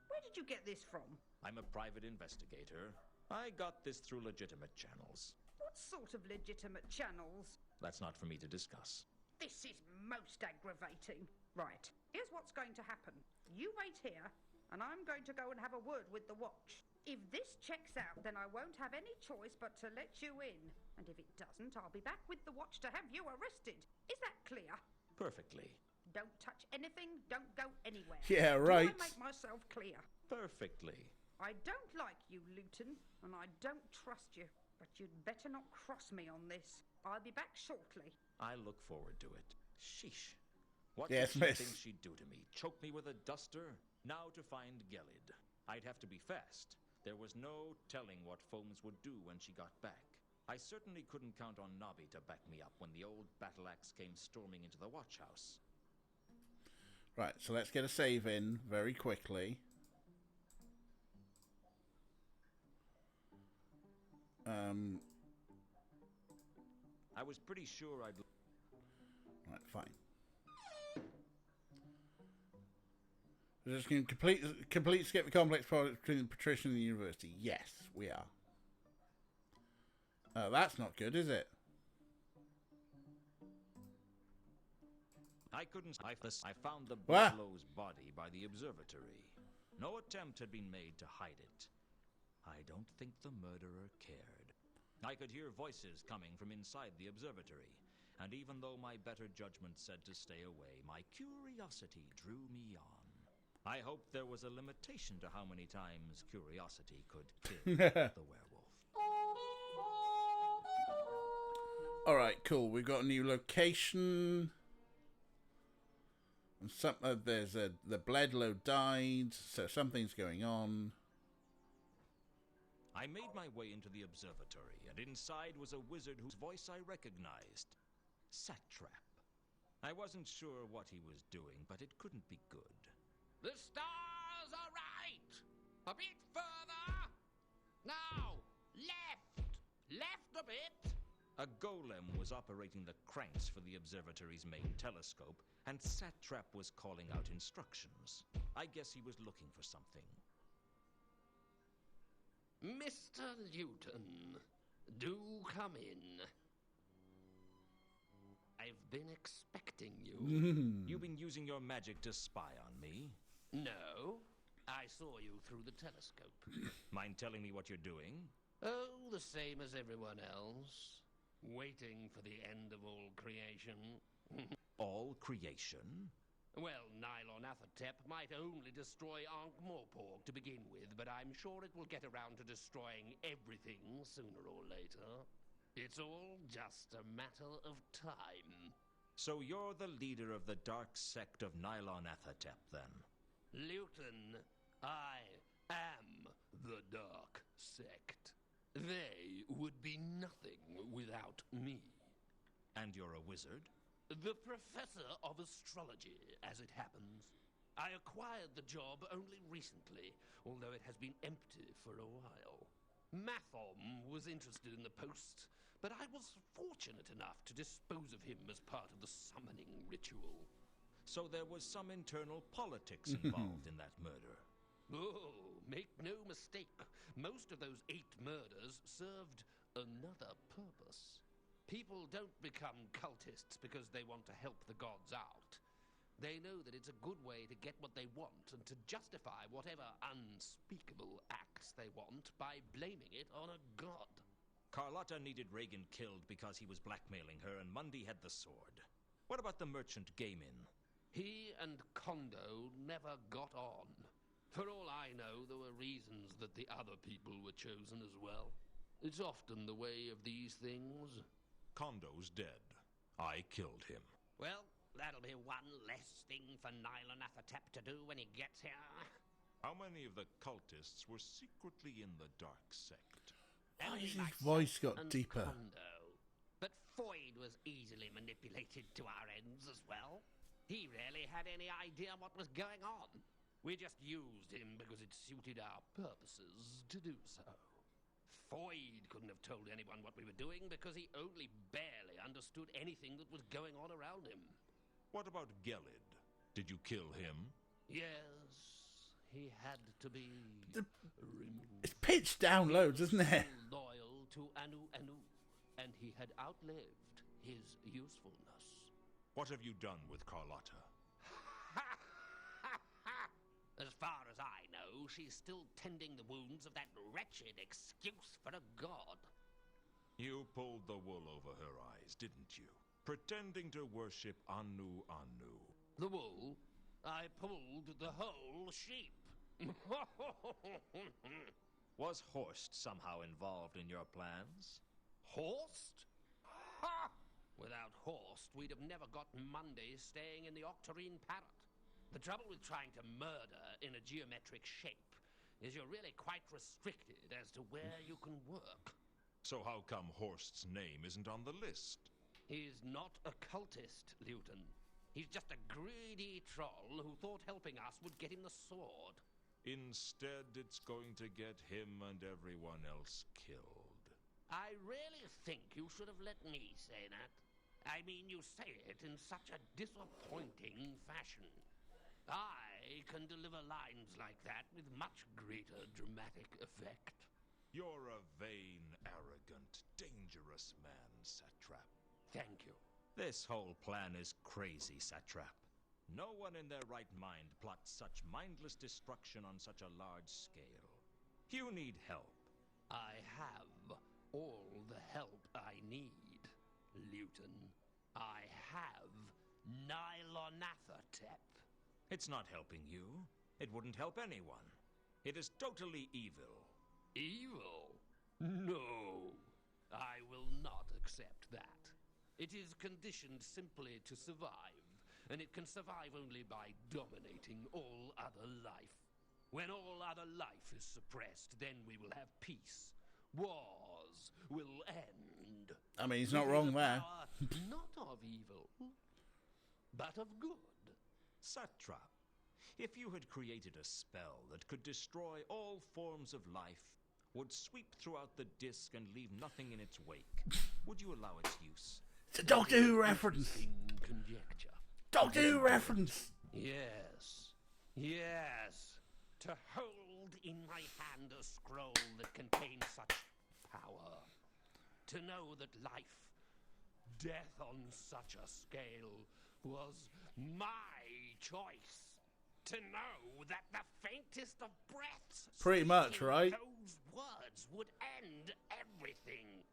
Where did you get this from? I'm a private investigator. I got this through legitimate channels. What sort of legitimate channels? That's not for me to discuss. This is most aggravating. Right, here's what's going to happen. You wait here, and I'm going to go and have a word with the watch. If this checks out, then I won't have any choice but to let you in. And if it doesn't, I'll be back with the watch to have you arrested. Is that clear? Perfectly. Don't touch anything, don't go anywhere. Yeah, right. Do I make myself clear? Perfectly. I don't like you, Luton, and I don't trust you. But you'd better not cross me on this. I'll be back shortly. I look forward to it. Sheesh. What Yes, did she miss. think she'd do to me? Choke me with a duster? Now to find Gelid. I'd have to be fast. There was no telling what Foams would do when she got back. I certainly couldn't count on Nobby to back me up when the old battle axe came storming into the watch house. Right, so let's get a save in very quickly. I was pretty sure I'd... Right, fine. We're just going to complete skip the complex product between the patrician and the university. Yes, we are. That's not good, is it? I couldn't... I found the What? Buffalo's body by the observatory. No attempt had been made to hide it. I don't think the murderer cared. I could hear voices coming from inside the observatory, and even though my better judgment said to stay away, my curiosity drew me on. I hoped there was a limitation to how many times curiosity could kill the werewolf. Alright, cool. We've got a new location. And there's the Bledlow died, so something's going on. I made my way into the observatory, and inside was a wizard whose voice I recognized. Satrap. I wasn't sure what he was doing, but it couldn't be good. The stars are right! A bit further! Now! Left! Left a bit! A golem was operating the cranks for the observatory's main telescope, and Satrap was calling out instructions. I guess he was looking for something. Mr. Luton, do come in. I've been expecting you. You've been using your magic to spy on me? No, I saw you through the telescope. Mind telling me what you're doing? Oh, the same as everyone else. Waiting for the end of all creation. All creation? Well, Nylon Athertep might only destroy Ankh-Morpork to begin with, but I'm sure it will get around to destroying everything sooner or later. It's all just a matter of time. So you're the leader of the dark sect of Nylon Athertep, then? Luton, I am the dark sect. They would be nothing without me. And you're a wizard? The professor of astrology, as it happens. I acquired the job only recently, although it has been empty for a while. Mathom was interested in the post, but I was fortunate enough to dispose of him as part of the summoning ritual. So there was some internal politics involved in that murder. Oh, make no mistake. Most of those 8 murders served another purpose. People don't become cultists because they want to help the gods out. They know that it's a good way to get what they want and to justify whatever unspeakable acts they want by blaming it on a god. Carlotta needed Reagan killed because he was blackmailing her, and Mundy had the sword. What about the merchant Gaimin? He and Kondo never got on. For all I know, there were reasons that the other people were chosen as well. It's often the way of these things. Kondo's dead. I killed him. Well, that'll be one less thing for Nylon Athertep to do when he gets here. How many of the cultists were secretly in the dark sect? Why Only has his myself voice got and deeper? Kondo. But Foyd was easily manipulated to our ends as well. He rarely had any idea what was going on. We just used him because it suited our purposes to do so. Foyd couldn't have told anyone what we were doing because he only barely understood anything that was going on around him. What about Gelid? Did you kill him? Yes, he had to be removed. It's pitched down loads, isn't it? Loyal to Anu Anu. What have you done with Carlotta? As far as I know, she's still tending the wounds of that wretched excuse for a god. You pulled the wool over her eyes, didn't you? Pretending to worship Anu Anu. The wool? I pulled the whole sheep. Was Horst somehow involved in your plans? Horst? Ha! Without Horst, we'd have never got Monday staying in the octarine parrot. The trouble with trying to murder in a geometric shape is you're really quite restricted as to where you can work. So how come Horst's name isn't on the list? He's not a cultist, Luton. He's just a greedy troll who thought helping us would get him the sword. Instead, it's going to get him and everyone else killed. I really think you should have let me say that. I mean, you say it in such a disappointing fashion. I can deliver lines like that with much greater dramatic effect. You're a vain, arrogant, dangerous man, Satrap. Thank you. This whole plan is crazy, Satrap. No one in their right mind plots such mindless destruction on such a large scale. You need help. I have all the help I need, Luton. I have Nylonathotep. It's not helping you. It wouldn't help anyone. It is totally evil. Evil? No. I will not accept that. It is conditioned simply to survive, and it can survive only by dominating all other life. When all other life is suppressed, then we will have peace. Wars will end. I mean, he's not wrong there. Not of evil, but of good. Satrap, if you had created a spell that could destroy all forms of life, would sweep throughout the disk and leave nothing in its wake, would you allow its use? It's a Doctor Who reference. Conjecture. Doctor Who reference. Yes. Yes. To hold in my hand a scroll that contains such power. To know that life, death on such a scale, was my choice. To know that the faintest of breaths, pretty much, right? Those words would end everything.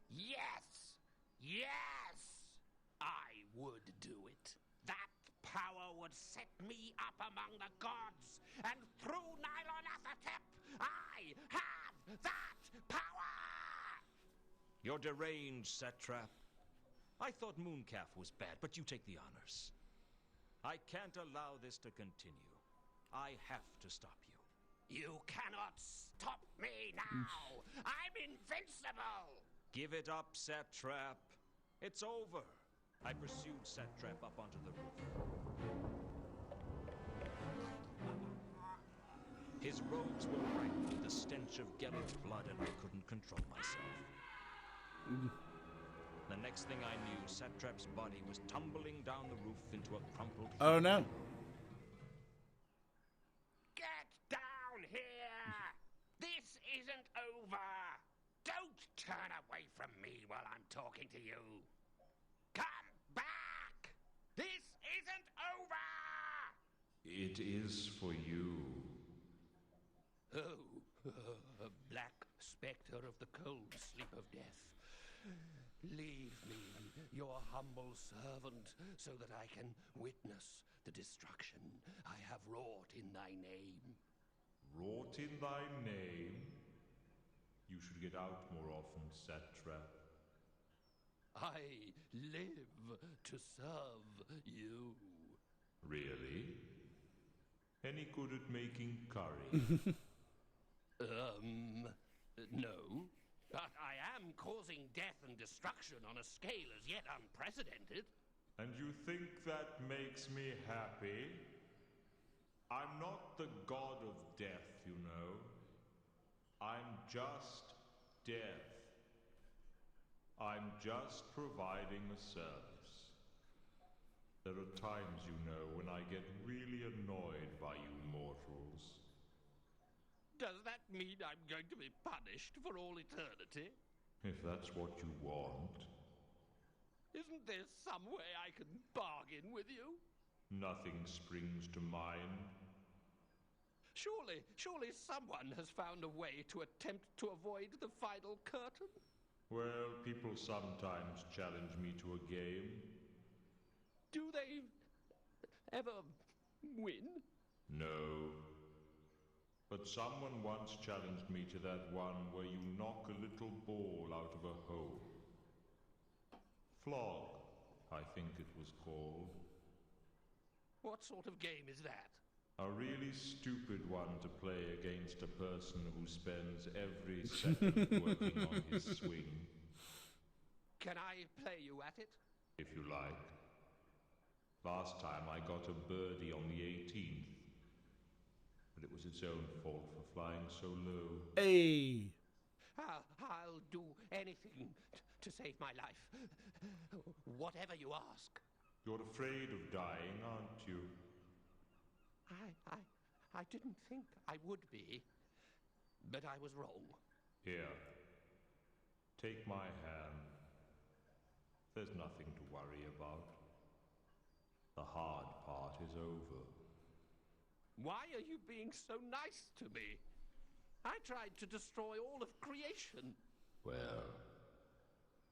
Yes. Yes. I would do it. That power would set me up among the gods, and through Nylonathotep, I have that power! You're deranged, Satrap. I thought Mooncalf was bad, but you take the honors. I can't allow this to continue. I have to stop you. You cannot stop me now! I'm invincible! Give it up, Satrap. It's over. I pursued Satrap up onto the roof. His robes were ripe with the stench of Geller's blood, and I couldn't control myself. The next thing I knew, Satrap's body was tumbling down the roof into a crumpled heap. Oh no. Get down here! This isn't over! Don't turn away from me while I'm talking to you! Come back! This isn't over! It is for you. Oh, a black spectre of the cold sleep of death. Leave me, your humble servant, so that I can witness the destruction I have wrought in thy name. Wrought in thy name? You should get out more often, Satrap. I live to serve you. Really? Any good at making curry? No. But I am causing death and destruction on a scale as yet unprecedented. And you think that makes me happy? I'm not the god of death, you know. I'm just death. I'm just providing a service. There are times, you know, when I get really annoyed by you mortals. Does that mean I'm going to be punished for all eternity? If that's what you want. Isn't there some way I can bargain with you? Nothing springs to mind. Surely someone has found a way to attempt to avoid the final curtain? Well, people sometimes challenge me to a game. Do they ever win? No. But someone once challenged me to that one where you knock a little ball out of a hole. Flog, I think it was called. What sort of game is that? A really stupid one to play against a person who spends every second working on his swing. Can I play you at it? If you like. Last time I got a birdie on the 18th. But it was its own fault for flying so low. Hey! I'll do anything to save my life. Whatever you ask. You're afraid of dying, aren't you? I didn't think I would be, but I was wrong. Here. Take my hand. There's nothing to worry about. The hard part is over. Why are you being so nice to me? I tried to destroy all of creation. Well,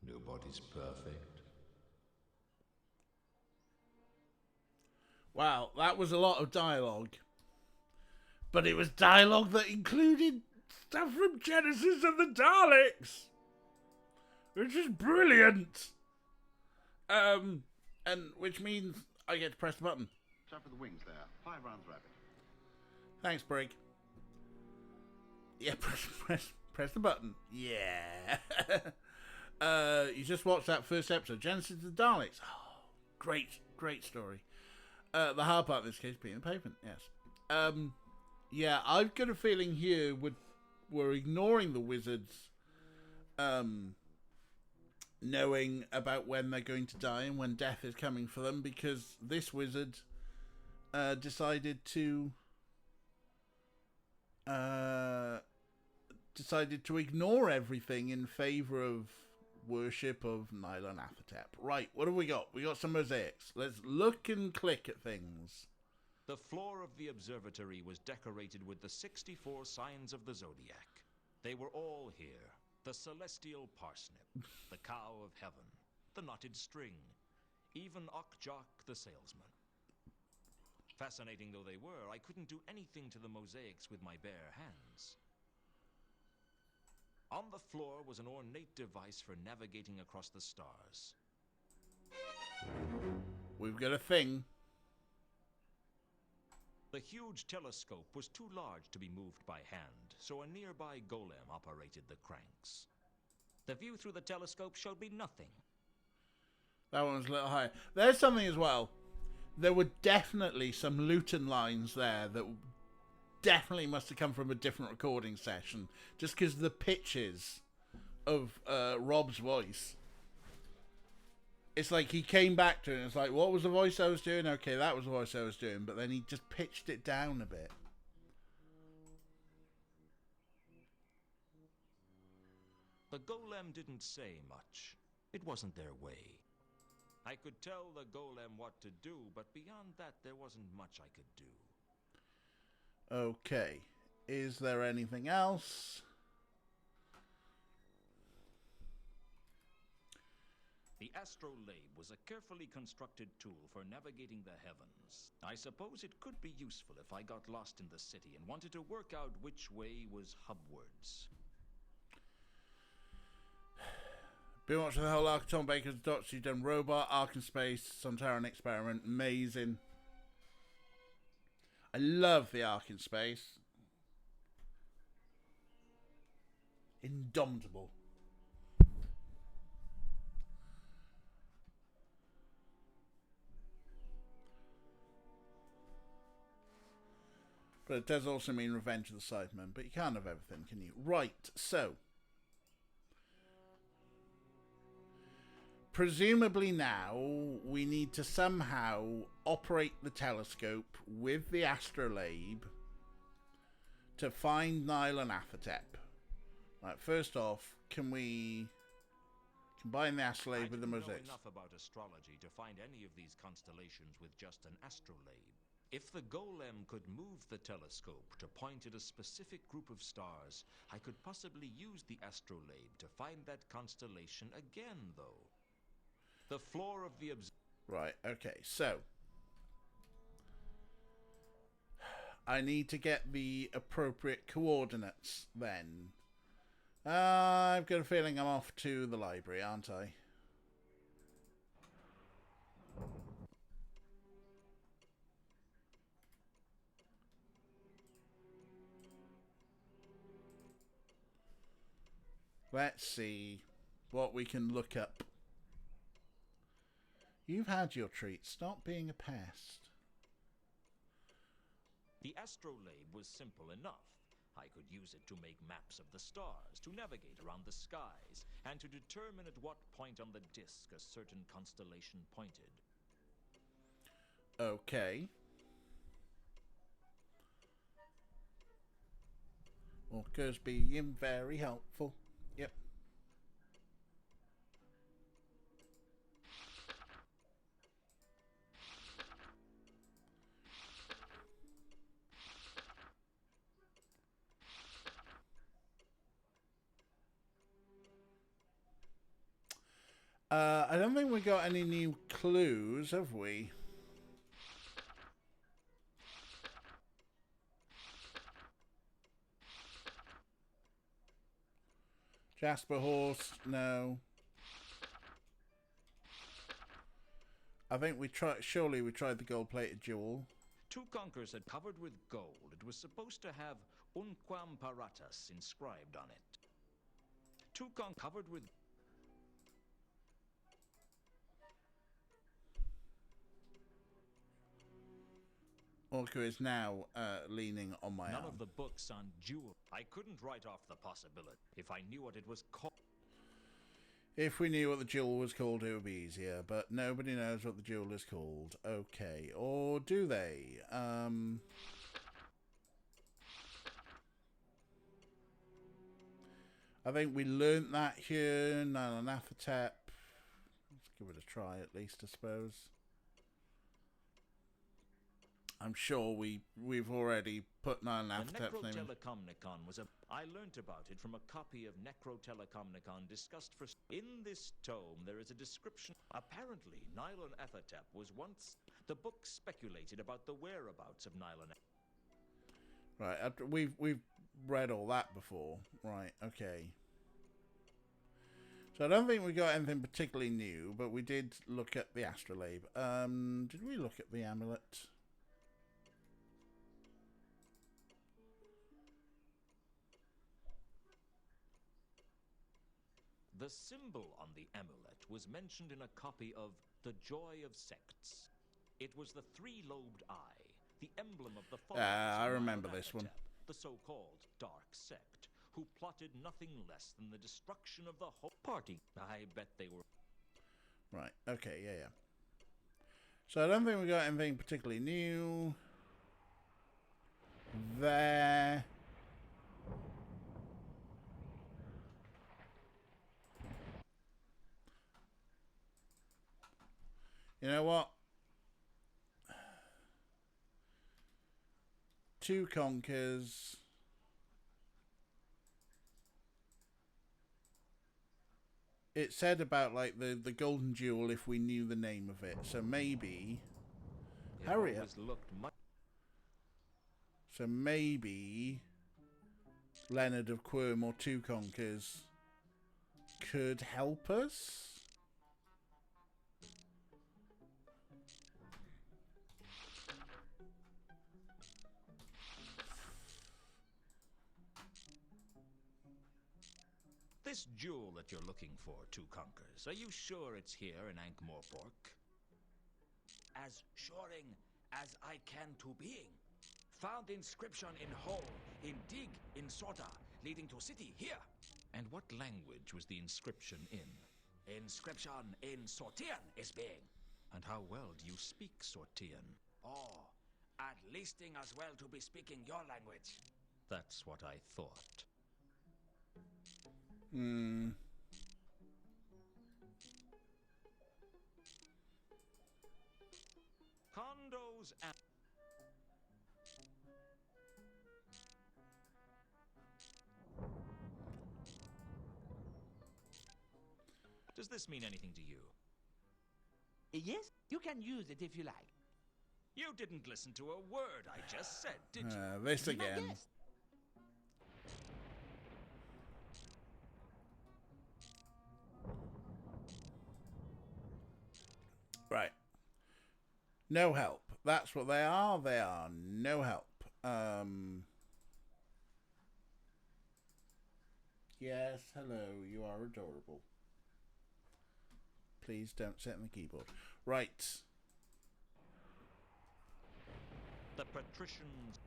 nobody's perfect. Wow, that was a lot of dialogue. But it was dialogue that included stuff from Genesis and the Daleks. Which is brilliant. And which means I get to press the button. Top of the wings there. 5 rounds rapid. Thanks, Brig. Yeah, press the button. Yeah. You just watched that first episode, Genesis of the Daleks. Oh, great story. The hard part in this case being the pavement, yes. Yeah, I've got a feeling here we're ignoring the wizards knowing about when they're going to die and when death is coming for them, because this wizard decided to ignore everything in favor of worship of Nylon Athatep. Right, what have we got? We got some mosaics. Let's look and click at things. The floor of the observatory was decorated with the 64 signs of the zodiac. They were all here. The celestial parsnip, the cow of heaven, the knotted string, even Okjok the salesman. Fascinating though they were, I couldn't do anything to the mosaics with my bare hands. On the floor was an ornate device for navigating across the stars. We've got a thing. The huge telescope was too large to be moved by hand, so a nearby golem operated the cranks. The view through the telescope showed me nothing. That one was a little higher. There's something as well. There were definitely some Luton lines there that definitely must have come from a different recording session, just because the pitches of Rob's voice. It's like he came back to it and it's like, what was the voice I was doing? Okay, that was the voice I was doing, but then he just pitched it down a bit. The golem didn't say much. It wasn't their way. I could tell the golem what to do, but beyond that, there wasn't much I could do. Okay. Is there anything else? The astrolabe was a carefully constructed tool for navigating the heavens. I suppose it could be useful if I got lost in the city and wanted to work out which way was hubwards. Been watching the whole arc of Tom Baker's Dots. You've done Robot, Ark in Space, Sontaran Experiment. Amazing. I love the Ark in Space. Indomitable. But it does also mean Revenge of the Cybermen. But you can't have everything, can you? Right, so. Presumably now, we need to somehow operate the telescope with the astrolabe to find Nile and Athatep. Right, first off, can we Combine the I astrolabe with the didn't know mosaics. enough about astrology to find any of these constellations with just an astrolabe. If the golem could move the telescope to point at a specific group of stars, I could possibly use the astrolabe to find that constellation again, though. The floor of the Right, okay, so I need to get the appropriate coordinates then. I've got a feeling I'm off to the library, aren't I? Let's see what we can look up. You've had your treat. Stop being a pest. The astrolabe was simple enough. I could use it to make maps of the stars, to navigate around the skies, and to determine at what point on the disk a certain constellation pointed. Okay. Walker's being very helpful. Yep. I don't think we got any new clues, have we? Jasper Horse, no. I think we tried. Surely we tried the gold-plated jewel. Two conkers had covered with gold. It was supposed to have Unquam Paratus inscribed on it. Two covered with. Orca is now leaning on my None arm. of the books on jewel. I couldn't write off the possibility. If I knew what it was called. If we knew what the jewel was called, it would be easier. But nobody knows what the jewel is called. Okay. Or do they? I think we learnt that here. Nylanathotep. Let's give it a try at least, I suppose. I'm sure we've already put Nylanathotep's name in. Necrotelecomnicon was a. I learnt about it from a copy of Necrotelecomnicon discussed for. In this tome, there is a description. Apparently, Nylanathotep was once. The book speculated about the whereabouts of Nylanathotep. Right, we've read all that before. Right, okay. So I don't think we got anything particularly new, but we did look at the astrolabe. Did we look at the amulet? The symbol on the amulet was mentioned in a copy of The Joy of Sects. It was the three-lobed eye, the emblem of the followers I of remember this one. Nylanathotep, the so-called Dark Sect, who plotted nothing less than the destruction of the whole party. I bet they were... Right, okay, yeah. So I don't think we got anything particularly new. There. You know what? Two conkers. It said about like the golden jewel if we knew the name of it. So maybe Harriet. So maybe Leonard of Quirm or Two Conkers could help us. This jewel that you're looking for, Two Conkers, are you sure it's here in Ankh-Morpork? As shoring as I can to being. Found inscription in hole, in dig, in sorta, leading to city here. And what language was the inscription in? Inscription in Sortian is being. And how well do you speak Sortian? Oh, at leasting as well to be speaking your language. That's what I thought. Does this mean anything to you? Yes, you can use it if you like. You didn't listen to a word I just said, did you? This again. Yes. Right. No help. That's what they are. They are no help. Yes, hello. You are adorable. Please don't sit on the keyboard. Right. The patricians.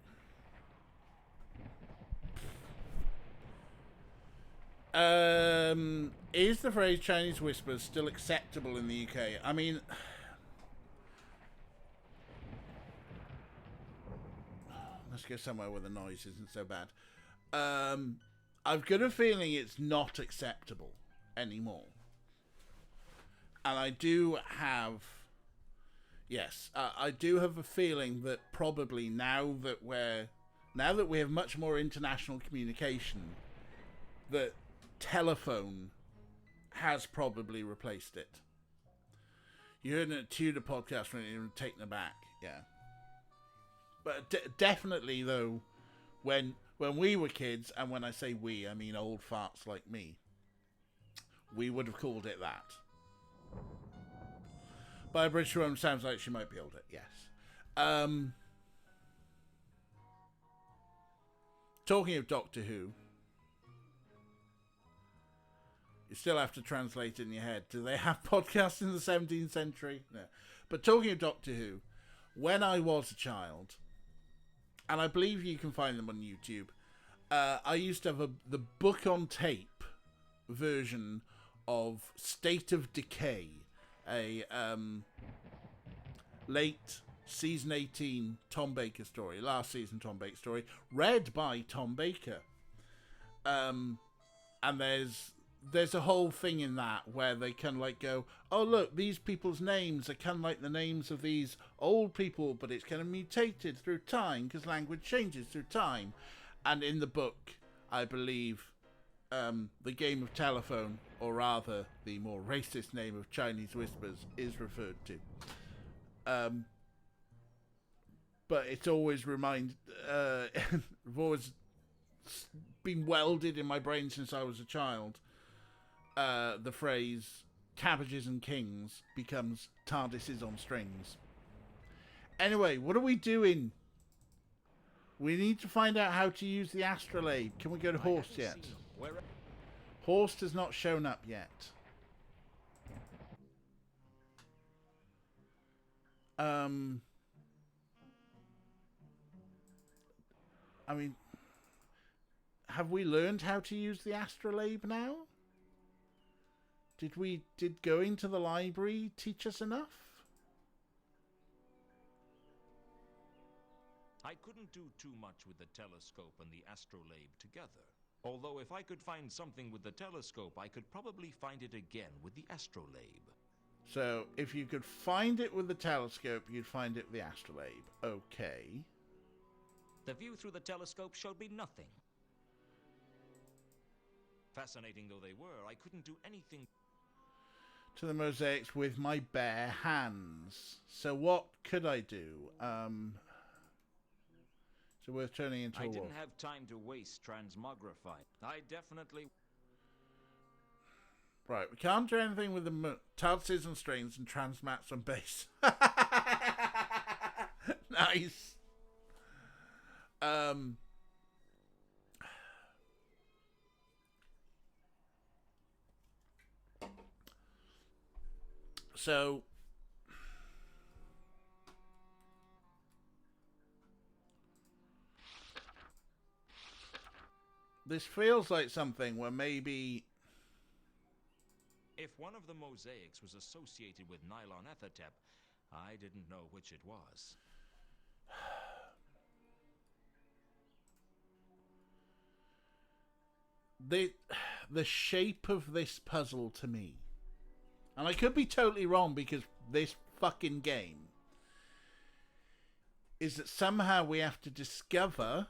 Is the phrase Chinese whispers still acceptable in the UK? I mean, let's go somewhere where the noise isn't so bad. I've got a feeling it's not acceptable anymore. And I do have, yes, I do have a feeling that probably now that we have much more international communication, that telephone has probably replaced it. You heard in a Tudor podcast when you were taken aback, yeah. But definitely though, when we were kids, and when I say we, I mean old farts like me, we would have called it that. By a British woman sounds like she might be older, yes. Talking of Doctor Who, you still have to translate it in your head. Do they have podcasts in the 17th century? No. But talking of Doctor Who, when I was a child, and I believe you can find them on YouTube, I used to have the book on tape version of State of Decay, a late season 18 Tom Baker story, last season Tom Baker story, read by Tom Baker. And there's a whole thing in that where they kind of like go, oh look, these people's names are kind of like the names of these old people, but it's kind of mutated through time because language changes through time. And in the book, I believe the game of telephone, or rather the more racist name of Chinese whispers, is referred to. But it's always I've always been welded in my brain since I was a child. The phrase cabbages and kings becomes TARDISes on strings. Anyway, what are we doing? We need to find out how to use the astrolabe. Can we go to Horst yet? Horst has not shown up yet. I mean, have we learned how to use the astrolabe now? Did going to the library teach us enough? I couldn't do too much with the telescope and the astrolabe together. Although if I could find something with the telescope, I could probably find it again with the astrolabe. So, if you could find it with the telescope, you'd find it with the astrolabe. Okay. The view through the telescope showed me nothing. Fascinating though they were, I couldn't do anything to the mosaics with my bare hands. So what could I do? So worth turning into a wolf. I didn't have time to waste transmogrify. I definitely... Right, we can't do anything with the TARDISes and strings and transmats on bass. Nice. So this feels like something where maybe if one of the mosaics was associated with Nylon Ethertep, I didn't know which it was. The shape of this puzzle to me, and I could be totally wrong because this fucking game, is that somehow we have to discover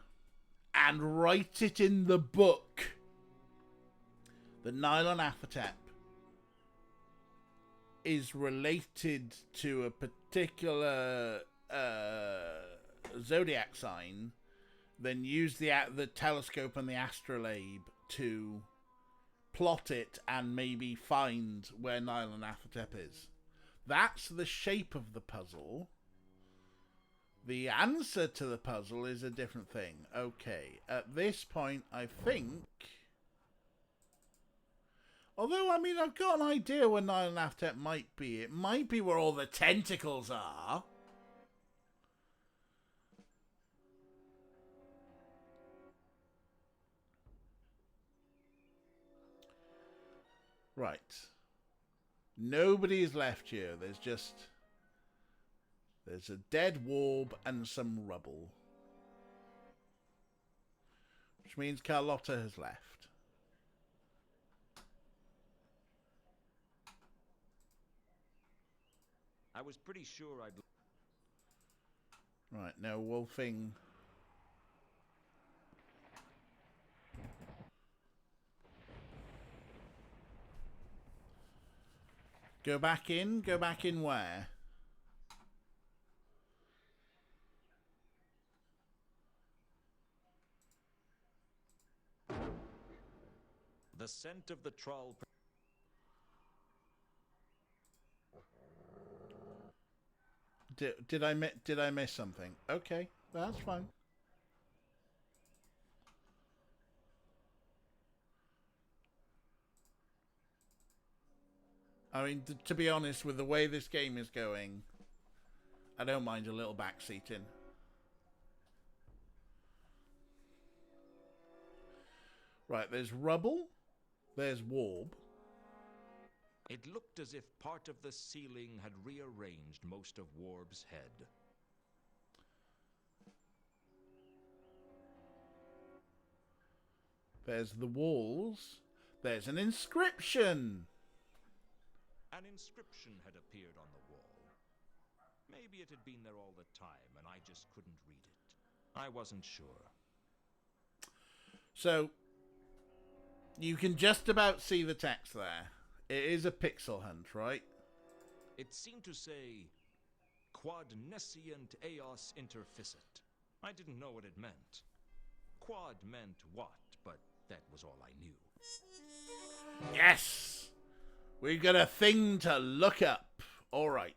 and write it in the book that Nylon Ethertep is related to a particular zodiac sign, then use the telescope and the astrolabe to plot it and maybe find where Nyarlathotep is. That's the shape of the puzzle. The answer to the puzzle is a different thing. Okay, at this point, I think... Although, I mean, I've got an idea where Nyarlathotep might be. It might be where all the tentacles are. Right. Nobody's left here. There's a dead warb and some rubble. Which means Carlotta has left. I was pretty sure I'd... Right, now wolfing. Go back in? Go back in where? The scent of the troll... Did I miss something? Okay, that's fine. I mean, to be honest, with the way this game is going, I don't mind a little backseating. Right, there's rubble. There's warb. It looked as if part of the ceiling had rearranged most of Warb's head. There's the walls. There's an inscription. An inscription had appeared on the wall. Maybe it had been there all the time, and I just couldn't read it. I wasn't sure. So, you can just about see the text there. It is a pixel hunt, right? It seemed to say, Quod nescient eos interficit. I didn't know what it meant. Quad meant what, but that was all I knew. Yes! We've got a thing to look up. All right.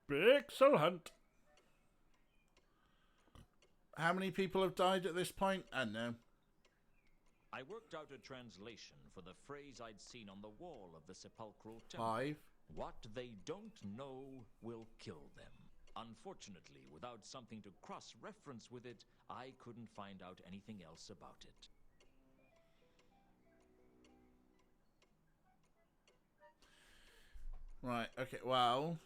Pixel hunt. How many people have died at this point? I don't know. I worked out a translation for the phrase I'd seen on the wall of the sepulchral temple. 5. What they don't know will kill them. Unfortunately, without something to cross-reference with it, I couldn't find out anything else about it. Right, okay, well...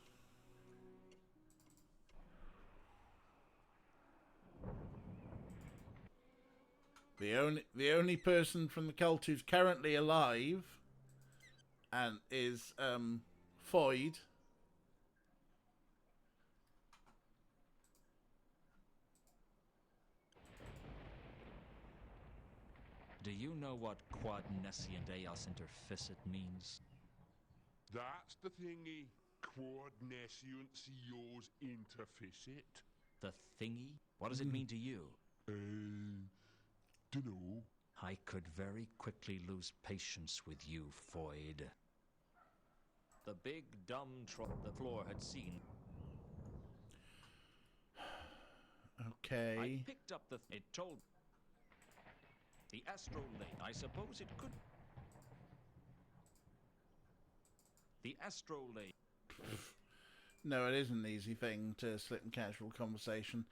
The only person from the cult who's currently alive and is Foyd. Do you know what quod nescient eos interficit means? That's the thingy. Quod nescient eos interficit. The thingy? What does it mean to you? Dunno. I could very quickly lose patience with you, Foyd. The big dumb troll the floor had seen. Okay. I picked up the... It told... The astral lane. I suppose it could... The astral lane. No, it isn't an easy thing to slip in casual conversation.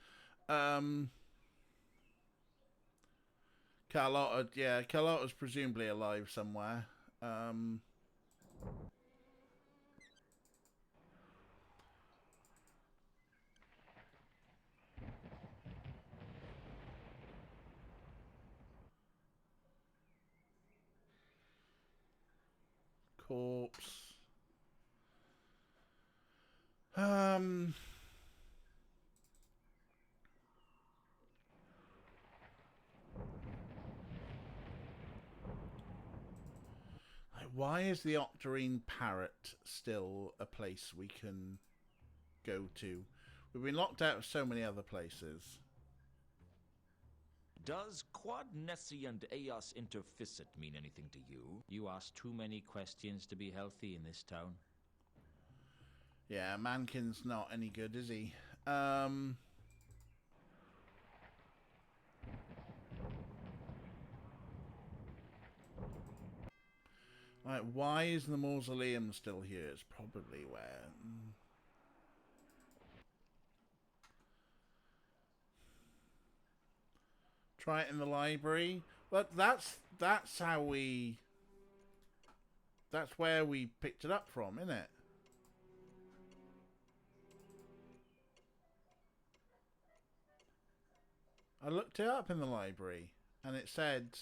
Carlotta, yeah, Carlotta's presumably alive somewhere. Corpse. Um. Why is the Octarine Parrot still a place we can go to? We've been locked out of so many other places. Does Quad Nessie and Eos Interficit mean anything to you? You ask too many questions to be healthy in this town. Yeah, Mankin's not any good, is he? Right, why is the mausoleum still here? It's probably where... Try it in the library. But that's how we... That's where we picked it up from, isn't it? I looked it up in the library, and it said...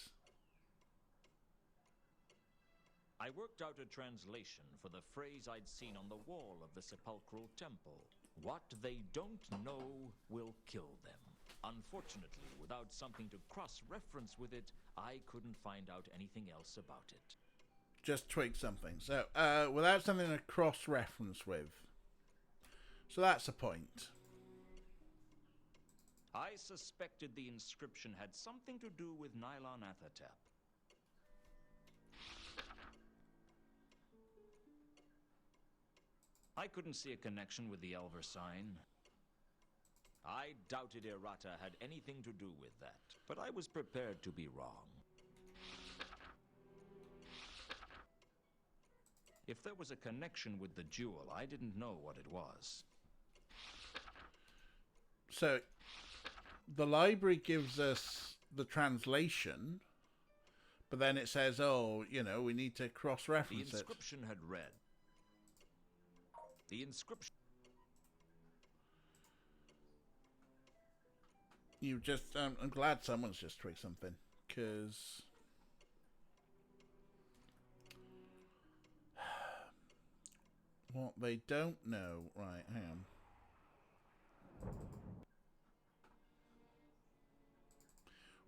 I worked out a translation for the phrase I'd seen on the wall of the sepulchral temple. What they don't know will kill them. Unfortunately, without something to cross-reference with it, I couldn't find out anything else about it. Just twig something. So, without something to cross-reference with. So that's a point. I suspected the inscription had something to do with Nylon Athertap. I couldn't see a connection with the Elver sign. I doubted Errata had anything to do with that, but I was prepared to be wrong. If there was a connection with the jewel, I didn't know what it was. So, the library gives us the translation, but then it says, oh, you know, we need to cross-reference it. The inscription had read. The inscription... You just... I'm glad someone's just twigged something, because... What they don't know... Right, hang on.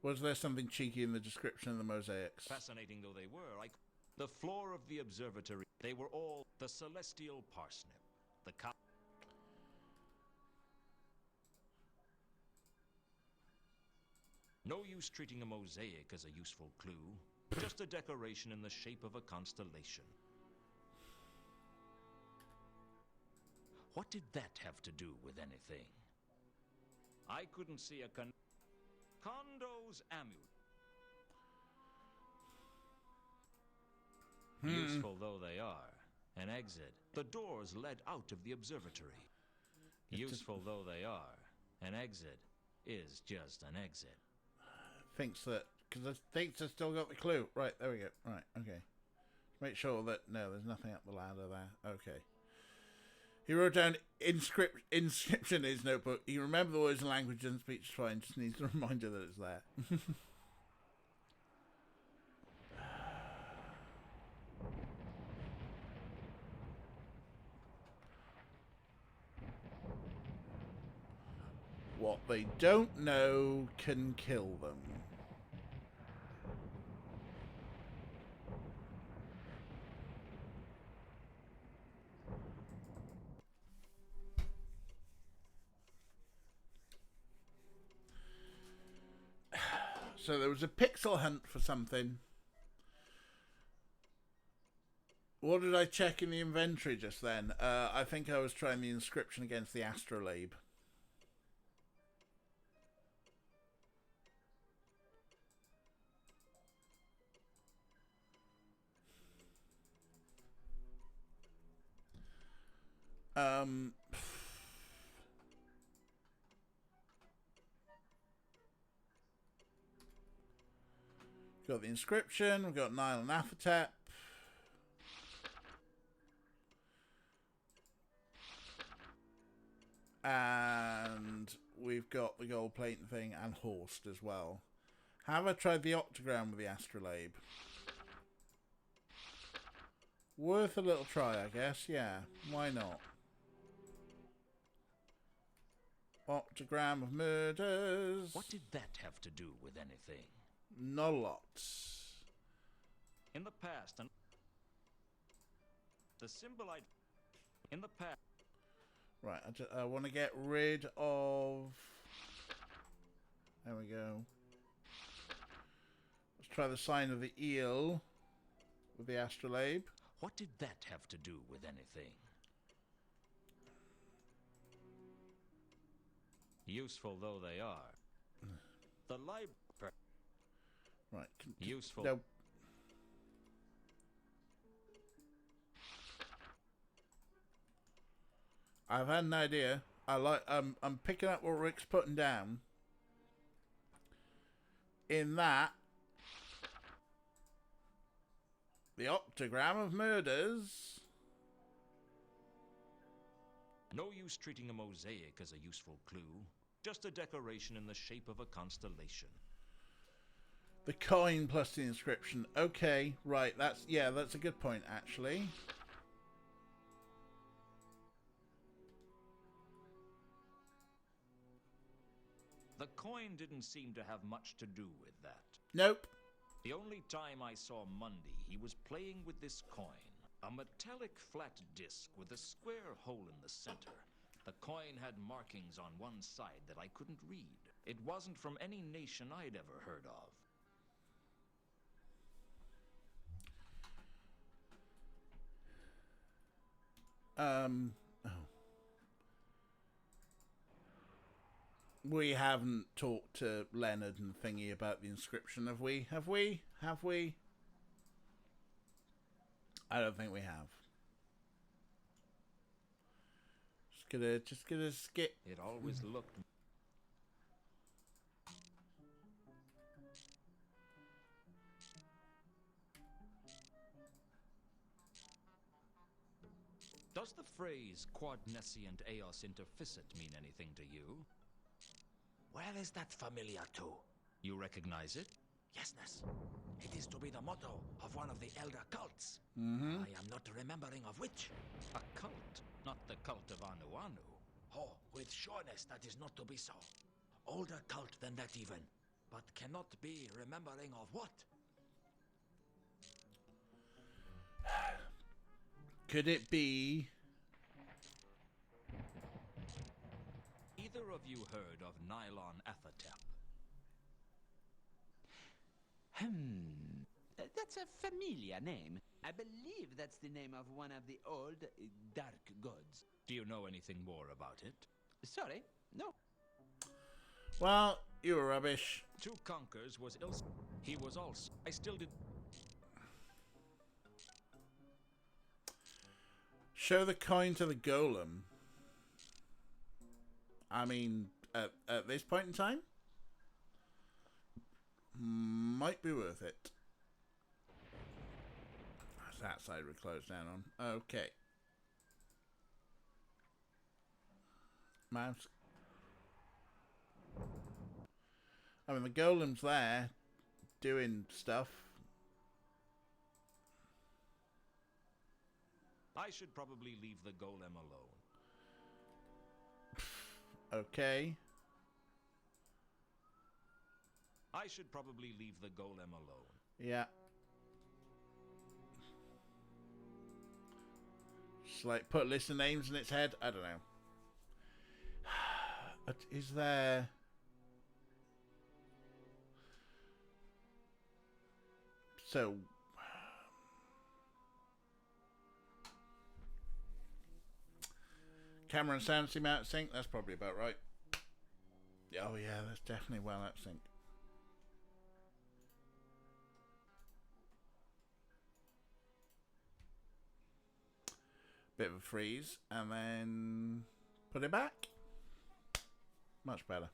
Was there something cheeky in the description of the mosaics? Fascinating though they were, the floor of the observatory, they were all the celestial parsnip. The No use treating a mosaic as a useful clue. Just a decoration in the shape of a constellation. What did that have to do with anything? I couldn't see a Kondo's amulet. Useful though they are. An exit. The doors led out of the observatory. Useful though they are, an exit is just an exit. Thinks that... Because I think I still got the clue. Right, there we go. Right, okay. Make sure that... No, there's nothing up the ladder there. Okay. He wrote down inscription in his notebook. He remembered the words and language and speech fine. Just needs a reminder that it's there. What they don't know can kill them. So there was a pixel hunt for something. What did I check in the inventory just then? I think I was trying the inscription against the astrolabe. Got the inscription, we've got Nylon Athertap. And we've got the gold plating thing and Horst as well. Have I tried the octagram with the astrolabe? Worth a little try, I guess. Yeah, why not? Octagram of Murders. What did that have to do with anything? Not a lot. In the past, and the symbol in the past. Right, I want to get rid of... There we go. Let's try the sign of the eel with the astrolabe. What did that have to do with anything? Useful though they are. The library. Right. Useful. No. I've had an idea. I'm picking up what Rick's putting down. In that, the Octagram of Murders. No use treating a mosaic as a useful clue. Just a decoration in the shape of a constellation. The coin plus the inscription. Okay, right. That's a good point, actually. The coin didn't seem to have much to do with that. Nope. The only time I saw Mundy, he was playing with this coin. A metallic flat disc with a square hole in the center. The coin had markings on one side that I couldn't read. It wasn't from any nation I'd ever heard of. We haven't talked to Leonard and Thingy about the inscription, have we? Have we? Have we? I don't think we have. Just gonna skip. It always looked... Does the phrase quod nescient eos interficit mean anything to you? Where is that familiar to? You recognize it? Yesness. It is to be the motto of one of the elder cults. Mm-hmm. I am not remembering of which. A cult, not the cult of Anu Anu. Oh, with sureness that is not to be so. Older cult than that even, but cannot be remembering of what? Could it be... Either of you heard of Nylon Athatep? That's a familiar name. I believe that's the name of one of the old dark gods. Do you know anything more about it? Sorry, no. Well, you were rubbish. Two Conquers was ill. He was also... I still did... Show the coin to the golem. I mean, at this point in time, might be worth it. That side we're closed down on. Okay. Mouse. I mean, the golem's there, doing stuff. I should probably leave the golem alone. Okay. I should probably leave the golem alone. Yeah. Just like put a list of names in its head. I don't know. Is there... So... Camera and sound seem out of sync. That's probably about right. Oh yeah, that's definitely well out of sync. Bit of a freeze, and then put it back. Much better.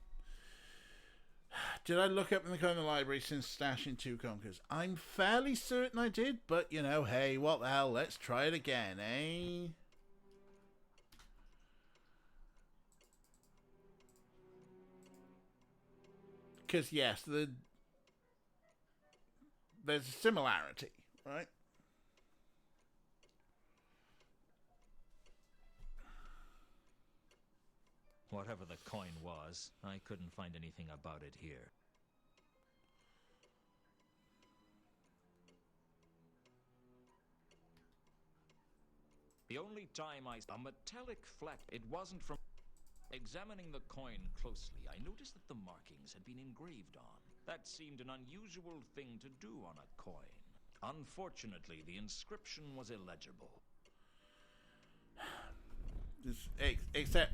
Did I look up in the corner library since stashing two Conquers? I'm fairly certain I did, but you know, hey, what the hell? Let's try it again, eh? Because yes, there's a similarity, right? Whatever the coin was, I couldn't find anything about it here. The only time a metallic fleck, it wasn't from... Examining the coin closely, I noticed that the markings had been engraved on. That seemed an unusual thing to do on a coin. Unfortunately, the inscription was illegible. Except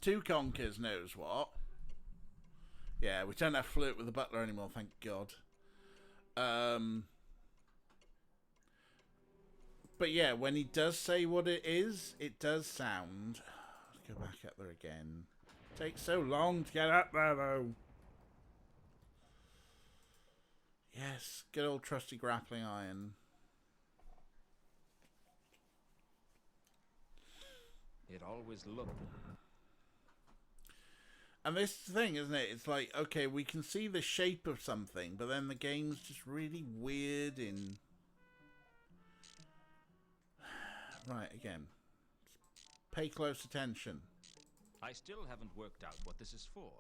Two Conkers knows what. Yeah, we don't have to flirt with the butler anymore, thank God. But yeah, when he does say what it is, it does sound... Let's go back up there again. It takes so long to get up there, though. Yes, good old trusty grappling iron. It always looked... And this thing, isn't it? It's like, okay, we can see the shape of something, but then the game's just really weird in... Right, again. Pay close attention. I still haven't worked out what this is for.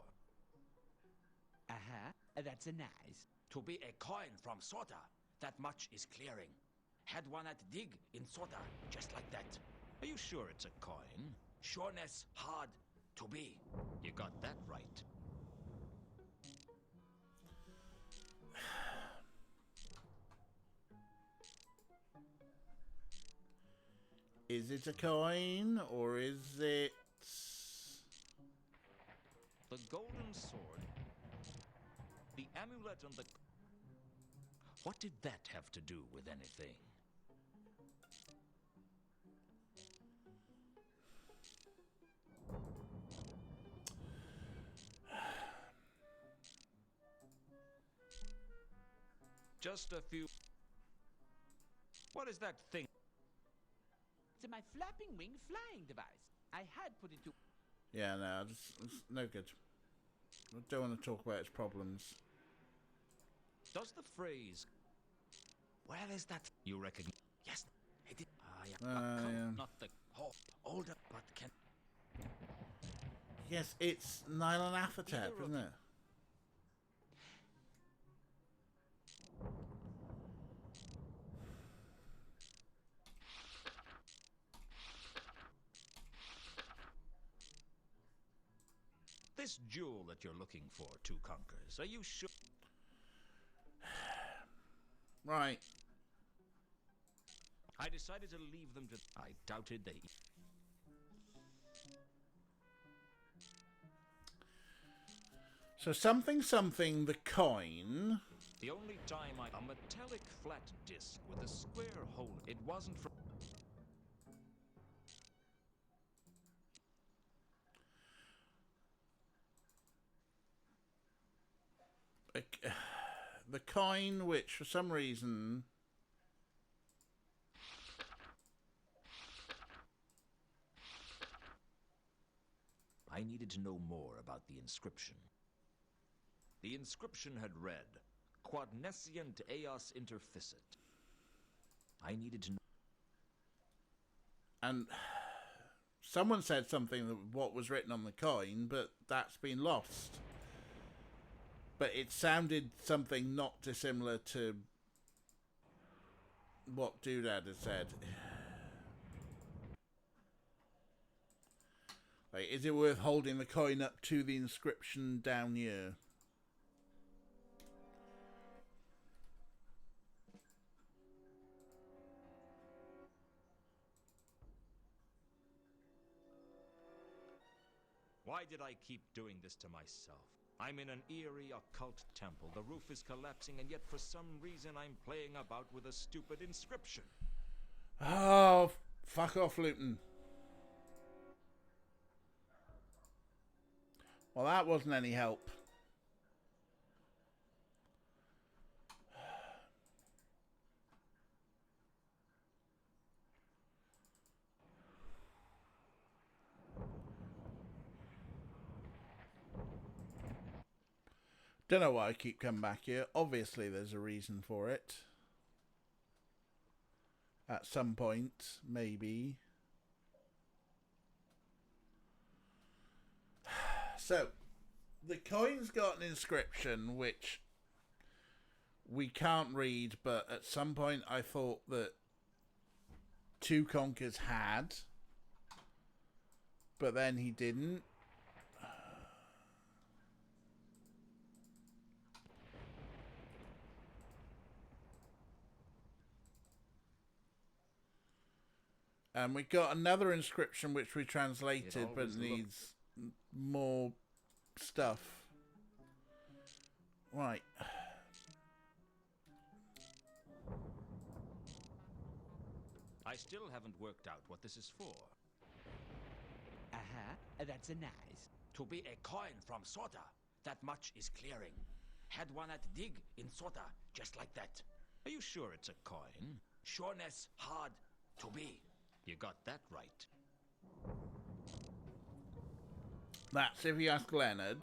That's a nice. To be a coin from Sota, that much is clearing. Had one at Dig in Sota, just like that. Are you sure it's a coin? Sureness hard to be. You got that right. Is it a coin, or is it... The golden sword, the amulet and the... What did that have to do with anything? Just a few... What is that thing? It's my flapping wing flying device. I had put it to... Yeah, no, it's no good. I don't want to talk about its problems. Does the phrase... Where is that? You recognize... Yes, it is... Yeah. Not the... Hope, older, but can... Yes, it's Nylon Afatep, isn't it? This jewel that you're looking for, Two Conkers, are you sure? Right. I decided to leave them to... I doubted they... So something, the coin... The only time a metallic flat disc with a square hole... It wasn't from... The coin, which for some reason... I needed to know more about the inscription. The inscription had read, Quod nescient eos interficit. I needed to know... And someone said something that what was written on the coin, but that's been lost. But it sounded something not dissimilar to what Doodad had said. Like, is it worth holding the coin up to the inscription down here? Why did I keep doing this to myself? I'm in an eerie occult temple. The roof is collapsing, and yet for some reason I'm playing about with a stupid inscription. Oh, fuck off, Luton. Well, that wasn't any help. Don't know why I keep coming back here. Obviously, there's a reason for it. At some point, maybe. So, the coin's got an inscription which we can't read, but at some point I thought that Two Conkers had, but then he didn't. And we got another inscription which we translated, but it needs more stuff. Right. I still haven't worked out what this is for. That's a nice. To be a coin from Sota. That much is clearing. Had one at Dig in Sota, just like that. Are you sure it's a coin? Sureness hard to be. You got that right. That's if you ask Leonard.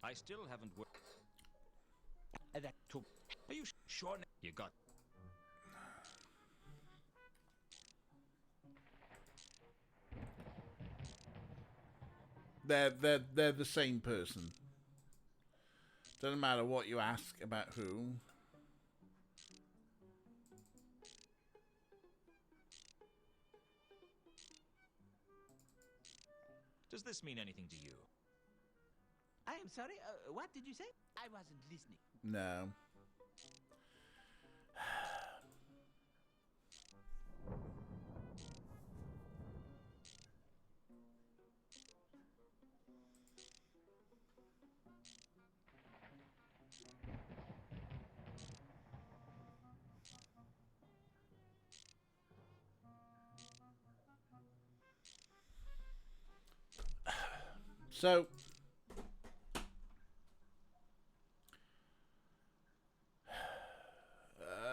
I still haven't worked. Are you sure? You got. They're the same person. Doesn't matter what you ask about who. Does this mean anything to you? I am sorry, what did you say? I wasn't listening. No. So,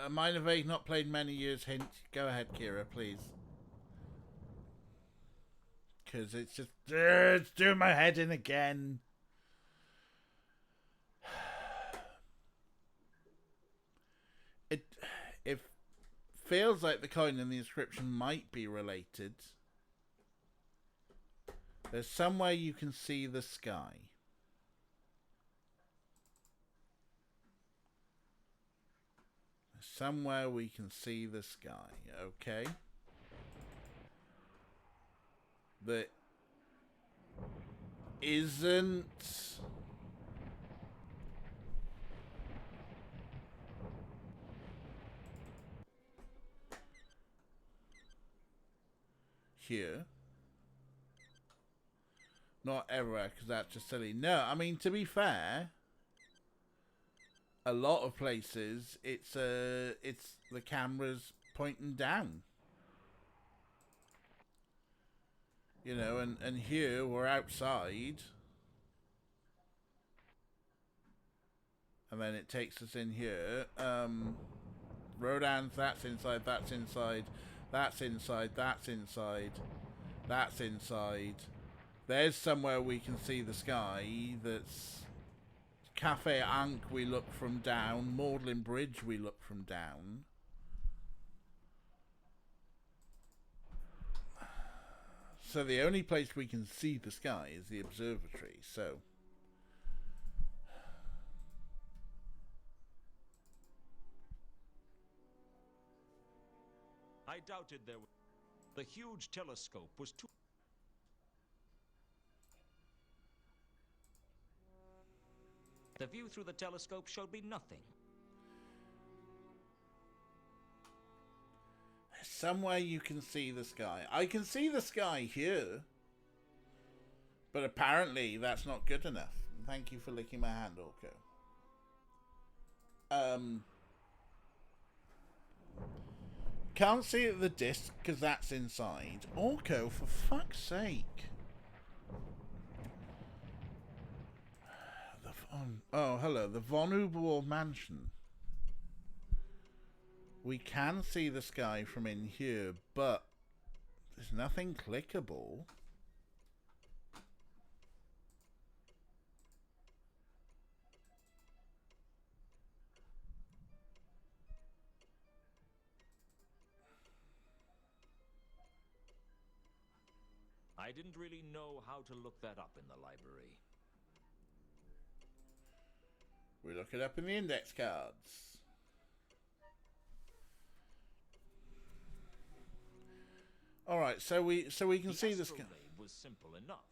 Minor Vague not played many years. Hint. Go ahead, Kira, please. Because it's just it's doing my head in again. It feels like the coin and the inscription might be related. There's somewhere you can see the sky. There's somewhere we can see the sky, okay? That isn't here. Not everywhere, because that's just silly. No, I mean, to be fair, a lot of places, it's the camera's pointing down. You know, and here, we're outside. And then it takes us in here. Rodan's, that's inside, that's inside. That's inside, that's inside. That's inside. There's somewhere we can see the sky. That's Cafe Ankh, we look from down. Magdalen Bridge, we look from down. So the only place we can see the sky is the observatory, so... I doubted there was... The huge telescope was too... The view through the telescope showed me nothing. Somewhere you can see the sky. I can see the sky here. But apparently that's not good enough. Thank you for licking my hand, Orko. Can't see it at the disc because that's inside. Orko, for fuck's sake. Oh, hello. The Von Uberwald Mansion. We can see the sky from in here, but there's nothing clickable. I didn't really know how to look that up in the library. We look it up in the index cards. All right, so we can see this. The astrolabe was simple enough.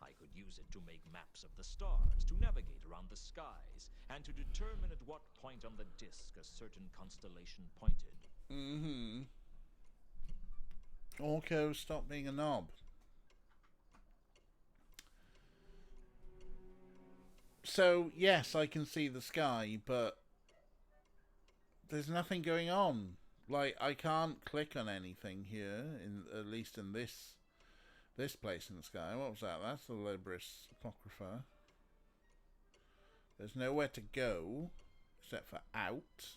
I could use it to make maps of the stars, to navigate around the skies, and to determine at what point on the disk a certain constellation pointed. Mm-hmm. Orko, stop being a knob. So, yes, I can see the sky, but there's nothing going on. Like, I can't click on anything here, at least in this place in the sky. What was that? That's the Libris Apocrypha. There's nowhere to go, except for out.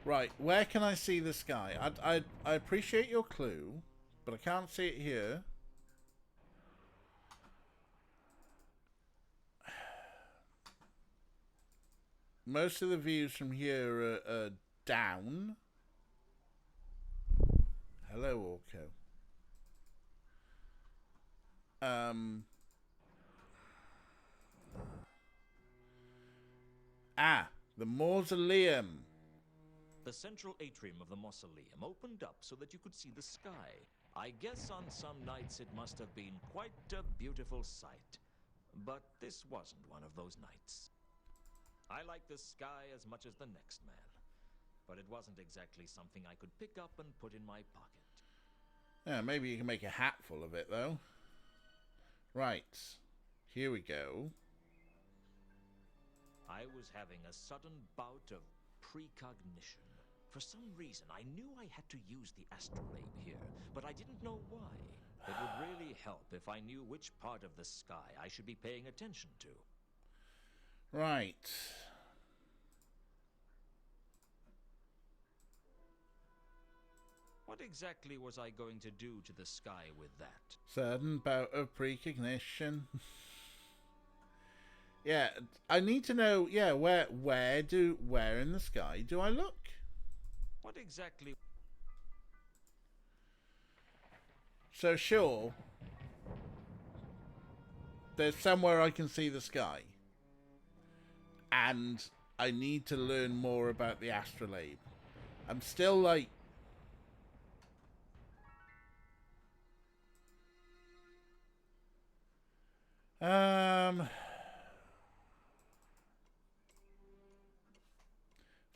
Right, where can I see the sky? I appreciate your clue, but I can't see it here. Most of the views from here are down. Hello, Orko. The mausoleum. The central atrium of the mausoleum opened up so that you could see the sky. I guess on some nights it must have been quite a beautiful sight. But this wasn't one of those nights. I like the sky as much as the next man. But it wasn't exactly something I could pick up and put in my pocket. Yeah, maybe you can make a hat full of it, though. Right. Here we go. I was having a sudden bout of precognition. For some reason, I knew I had to use the astrolabe here, but I didn't know why. It would really help if I knew which part of the sky I should be paying attention to. Right. What exactly was I going to do to the sky with that? Sudden bout of precognition. Yeah, I need to know, yeah, where in the sky do I look? What exactly? So sure, there's somewhere I can see the sky. And I need to learn more about the astrolabe. I'm still like...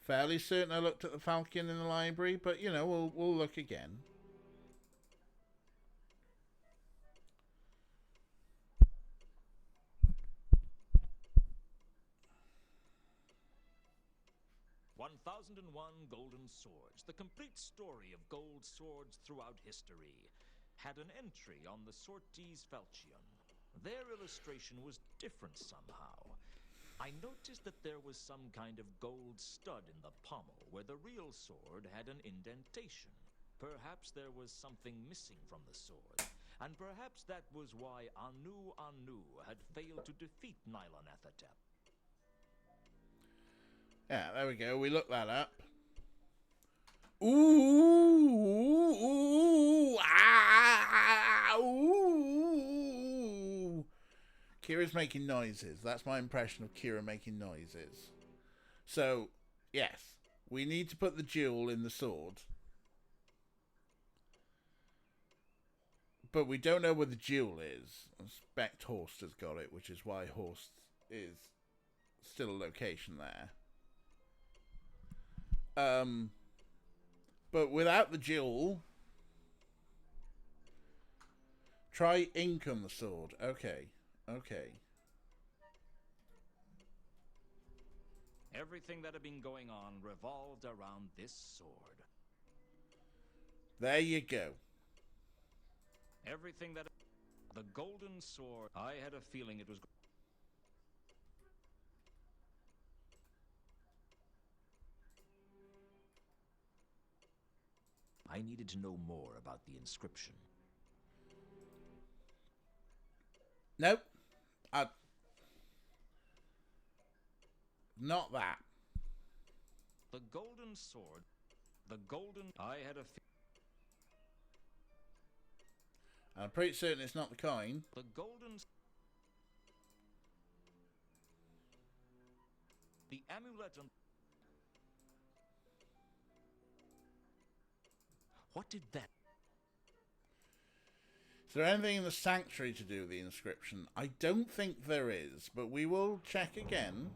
fairly certain I looked at the Falcon in the library, but you know, we'll look again. "1001 Golden Swords, the complete story of gold swords throughout history," had an entry on the Sortes Falchion. Their illustration was different somehow. I noticed that there was some kind of gold stud in the pommel where the real sword had an indentation. Perhaps there was something missing from the sword, and perhaps that was why Anu had failed to defeat Nylonathotep. Yeah, there we go. We looked that up. Ooh, ooh. Kira's making noises. That's my impression of Kira making noises. So, yes, we need to put the jewel in the sword. But we don't know where the jewel is. I suspect Horst has got it, which is why Horst is still a location there. But without the jewel, try ink on the sword. Okay. Everything that had been going on revolved around this sword. There you go. Everything that... The golden sword... I had a feeling it was... I needed to know more about the inscription. Nope. Not that. The golden sword... The golden... I had a... I'm pretty certain it's not the coin. The golden... The amulet on... What did that... Is there anything in the sanctuary to do with the inscription? I don't think there is, but we will check again.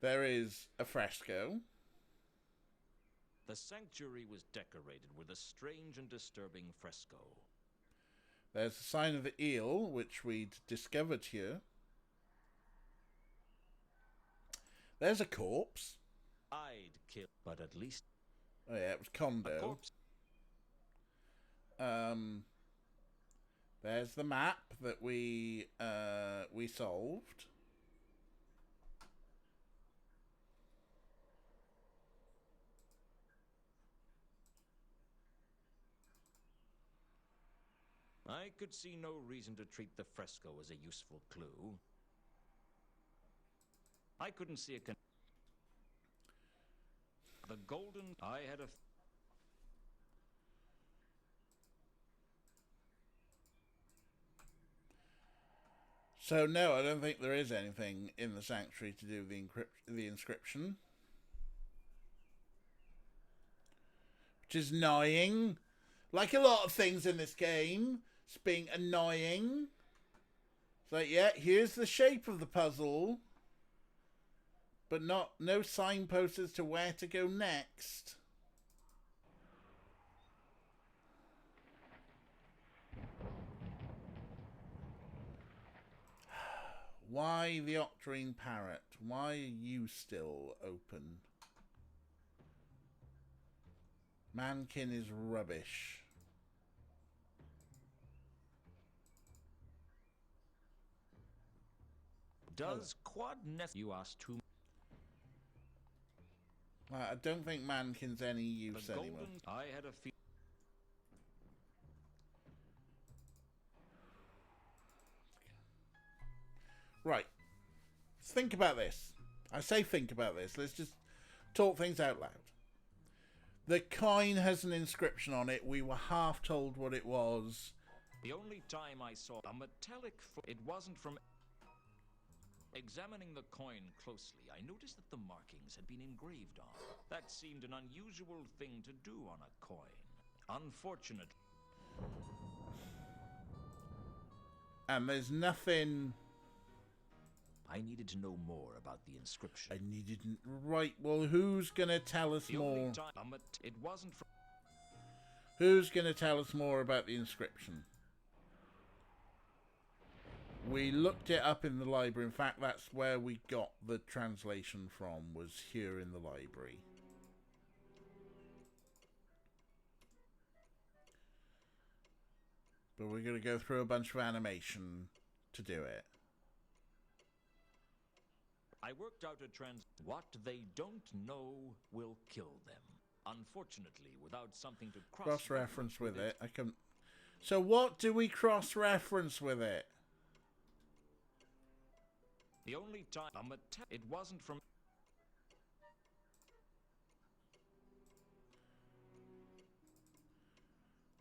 There is a fresco. The sanctuary was decorated with a strange and disturbing fresco. There's a sign of the eel, which we'd discovered here. There's a corpse. I'd kill, but at least... Oh yeah, it was Kondo. There's the map that we solved. I could see no reason to treat the fresco as a useful clue. I couldn't see a the golden... I had a... So no, I don't think there is anything in the sanctuary to do with the inscription. Which is annoying. Like a lot of things in this game, it's being annoying. It's like, yeah, here's the shape of the puzzle, but no signpost as to where to go next. Why the Octarine Parrot? Why are you still open? Mankin is rubbish. Does quad you asked too? I don't think Mankin's any use anymore. I had a feel. Right. Let's think about this. I say think about this. Let's just talk things out loud. The coin has an inscription on it. We were half told what it was. The only time I saw a metallic it wasn't from... Examining the coin closely, I noticed that the markings had been engraved on. That seemed an unusual thing to do on a coin. Unfortunate. And there's nothing... I needed to know more about the inscription. I needed... Right, well, who's going to tell us more? It wasn't from... Who's going to tell us more about the inscription? We looked it up in the library. In fact, that's where we got the translation from, was here in the library. But we're going to go through a bunch of animation to do it. I worked out a what they don't know will kill them. Unfortunately, without something to cross-reference with it, I can... So what do we cross-reference with it? The only time it wasn't from...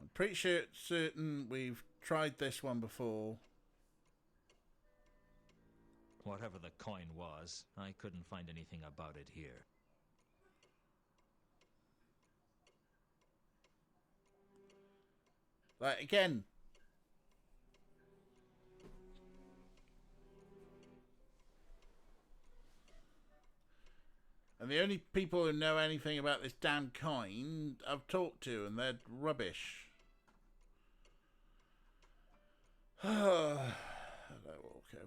I'm pretty certain we've tried this one before. Whatever the coin was, I couldn't find anything about it here. Like, again... And the only people who know anything about this damn coin I've talked to, and they're rubbish. Hello, okay.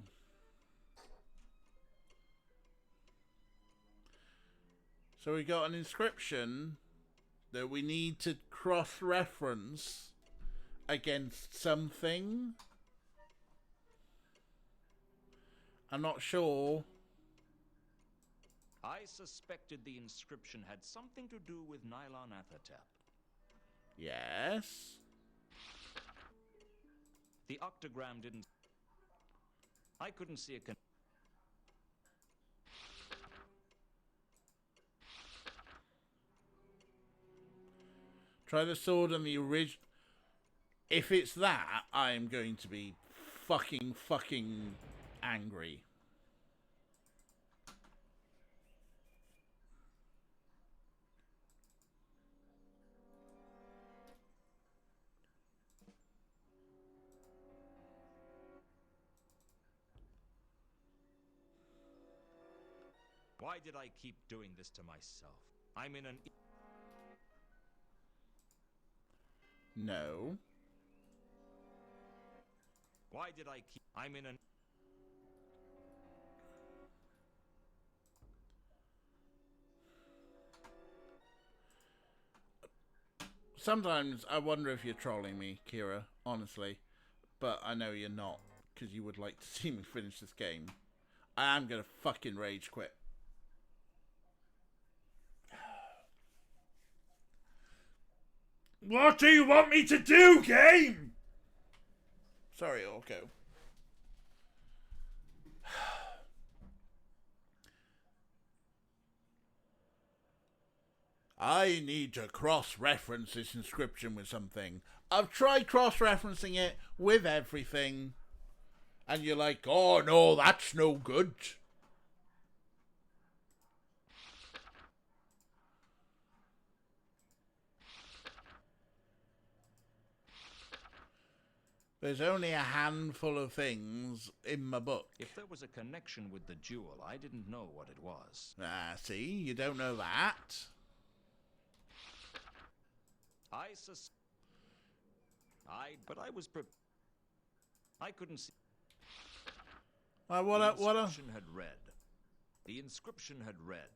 So we got an inscription that we need to cross-reference against something. I'm not sure. I suspected the inscription had something to do with Nylon Athertap. Yes. The octagram didn't... I couldn't see a... Try the sword and the original. If it's that, I am going to be fucking angry. Why did I keep doing this to myself? I'm in an... No. Why did I keep... I'm in an... Sometimes I wonder if you're trolling me, Kira, honestly. But I know you're not, because you would like to see me finish this game. I am going to fucking rage quit. What do you want me to do, game? Sorry, Orko. I need to cross-reference this inscription with something. I've tried cross-referencing it with everything. And you're like, oh no, that's no good. There's only a handful of things in my book. If there was a connection with the jewel, I didn't know what it was. Ah, see? You don't know that. But I was I couldn't see. The inscription had read. The inscription had read.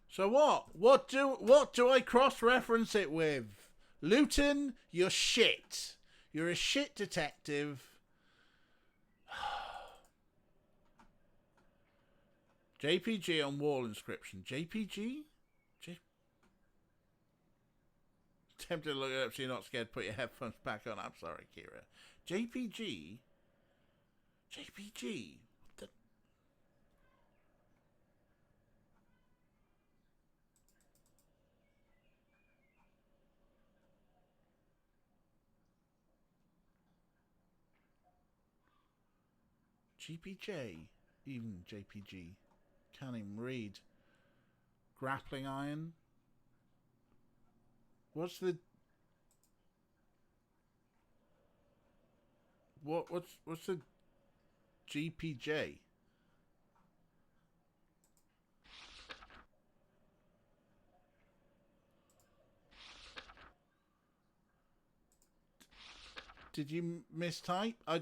So what? What do I cross-reference it with? Luton, you're shit. You're a shit detective. JPG on wall inscription. JPG? Tempted to look it up so you're not scared. Put your headphones back on. I'm sorry, Kira. JPG? JPG? What the... GPJ? Even JPG. Can't even read. Grappling iron? What's the... What's the GPJ? Did you mistype? I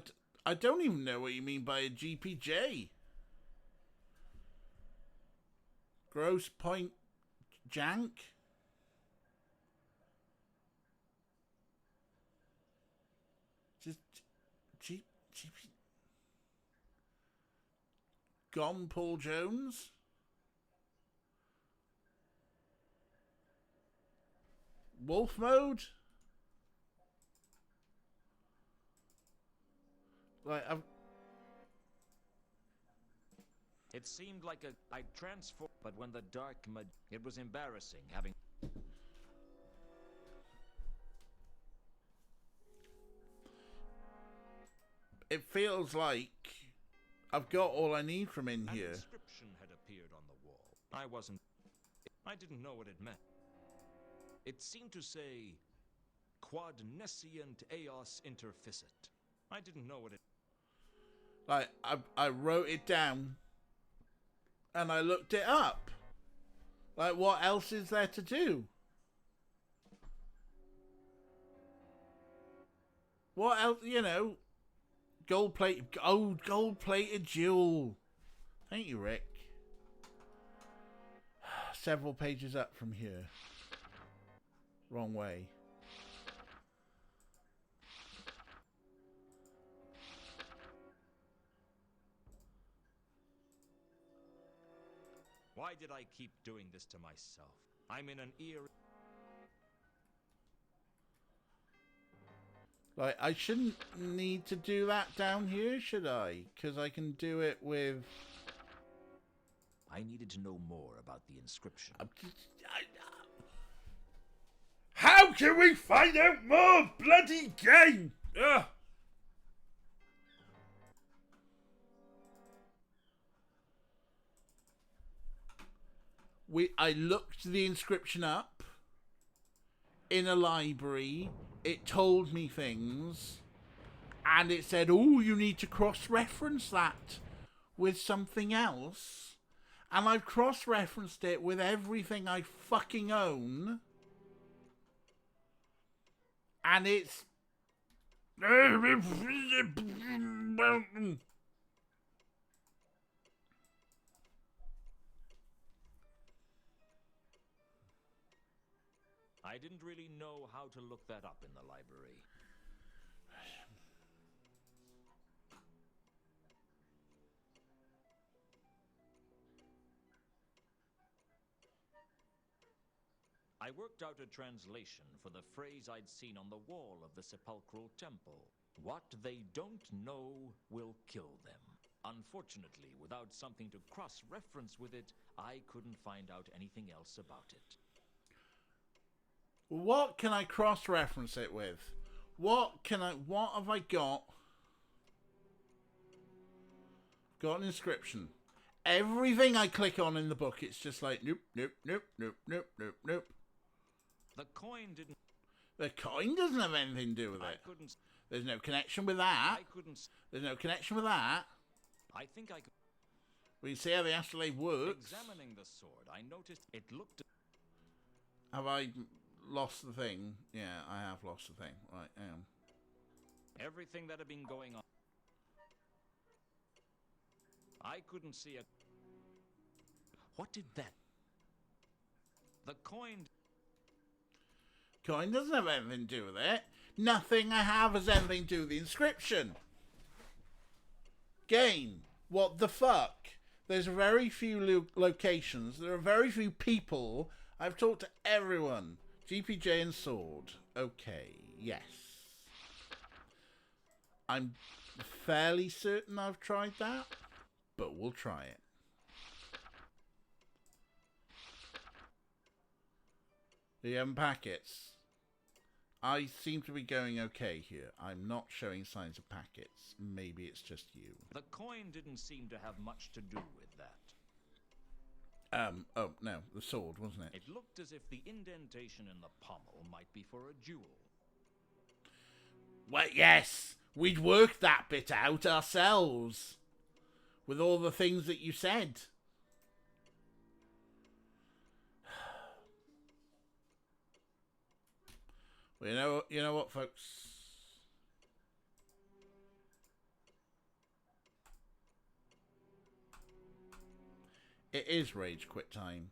don't even know what you mean by a GPJ. Gross point jank? GP... Gone Paul Jones? Wolf mode? Like, It seemed like I transformed, but when the dark it was embarrassing having... It feels like I've got all I need from in here. An inscription had appeared on the wall. I didn't know what it meant. It seemed to say, Quad nescient eos interficit. I didn't know what it... Like, I wrote it down and I looked it up. Like, what else is there to do? What else, you know? Gold-plated jewel. Thank you, Rick. Several pages up from here. Wrong way. Why did I keep doing this to myself? I'm in an eerie... Like, I shouldn't need to do that down here, should I? Because I can do it with... I needed to know more about the inscription. How can we find out more bloody game? Ugh. I looked the inscription up in a library. It told me things, and it said, "Oh, you need to cross-reference that with something else." And I've cross-referenced it with everything I fucking own, and it's I didn't really know how to look that up in the library. I worked out a translation for the phrase I'd seen on the wall of the sepulchral temple. What they don't know will kill them. Unfortunately, without something to cross-reference with it, I couldn't find out anything else about it. What can I cross-reference it with? What have I got? Got an inscription. Everything I click on in the book, it's just like, nope, nope, nope, nope, nope, nope, nope. The coin didn't... The coin doesn't have anything to do with it. There's no connection with that. There's no connection with that. I think I could... We see how the astrolabe works. Examining the sword, I noticed it looked... Have I lost the thing? Yeah, I have lost the thing. Right, hang on. Everything that had been going on... I couldn't see a... What did that... The coin... Coin doesn't have anything to do with it. Nothing I have has anything to do with the inscription. Game. What the fuck? There's very few locations. There are very few people. I've talked to everyone. GPJ and sword. Okay, yes. I'm fairly certain I've tried that, but we'll try it. The packets. I seem to be going okay here. I'm not showing signs of packets. Maybe it's just you. The coin didn't seem to have much to do with that. Oh, no, the sword, wasn't it? It looked as if the indentation in the pommel might be for a jewel. Well, yes, we'd worked that bit out ourselves. With all the things that you said. Well, you know what, folks? It is rage quit time.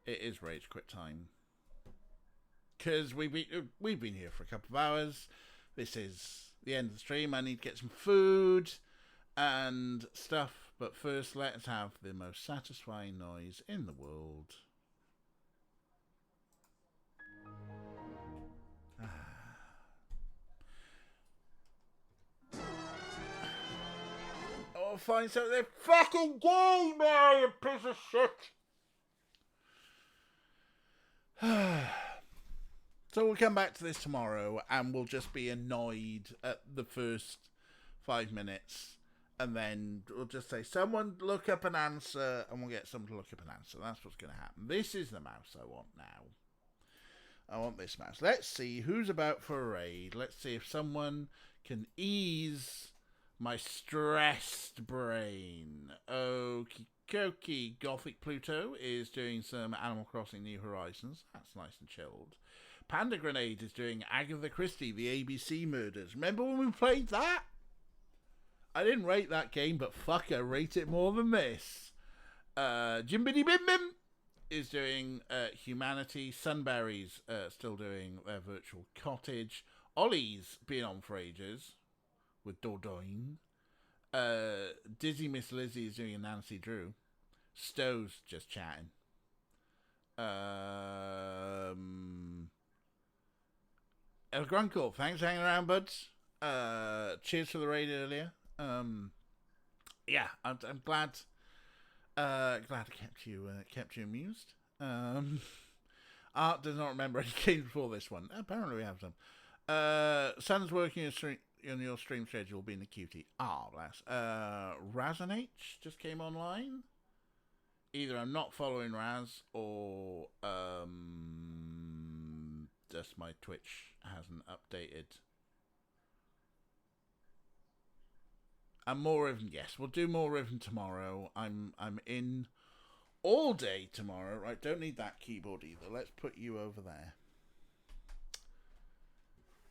It is rage quit time. Because we've been here for a couple of hours. This is the end of the stream. I need to get some food and stuff. But first, let's have the most satisfying noise in the world. Oh, find something fucking game, man, you piece of shit. So we'll come back to this tomorrow, and we'll just be annoyed at the first 5 minutes, and then we'll just say, someone look up an answer, and we'll get someone to look up an answer. That's what's going to happen. This is the mouse I want now. I want this mouse. Let's see who's about for a raid. Let's see if someone can ease my stressed brain. Okie dokie. Gothic Pluto is doing some Animal Crossing New Horizons. That's nice and chilled. Panda Grenade is doing Agatha Christie, the ABC Murders. Remember when we played that? I didn't rate that game, but fuck, I rate it more than this. Jimbity Bim Bim is doing Humanity. Sunberries still doing their Virtual Cottage. Ollie's been on for ages with Dordogne. Dizzy Miss Lizzie is doing a Nancy Drew. Stowe's just chatting. El Grunkle, thanks for hanging around, buds. Cheers for the raid earlier. Yeah, I'm glad. Glad I kept you amused. Art does not remember any games before this one. Apparently we have some. Sun's working on your stream schedule, being a cutie. Bless. Razan H just came online. Either I'm not following Raz, or just my Twitch hasn't updated. And more Riven, yes, we'll do more Riven tomorrow. I'm in all day tomorrow. Right, don't need that keyboard either. Let's put you over there.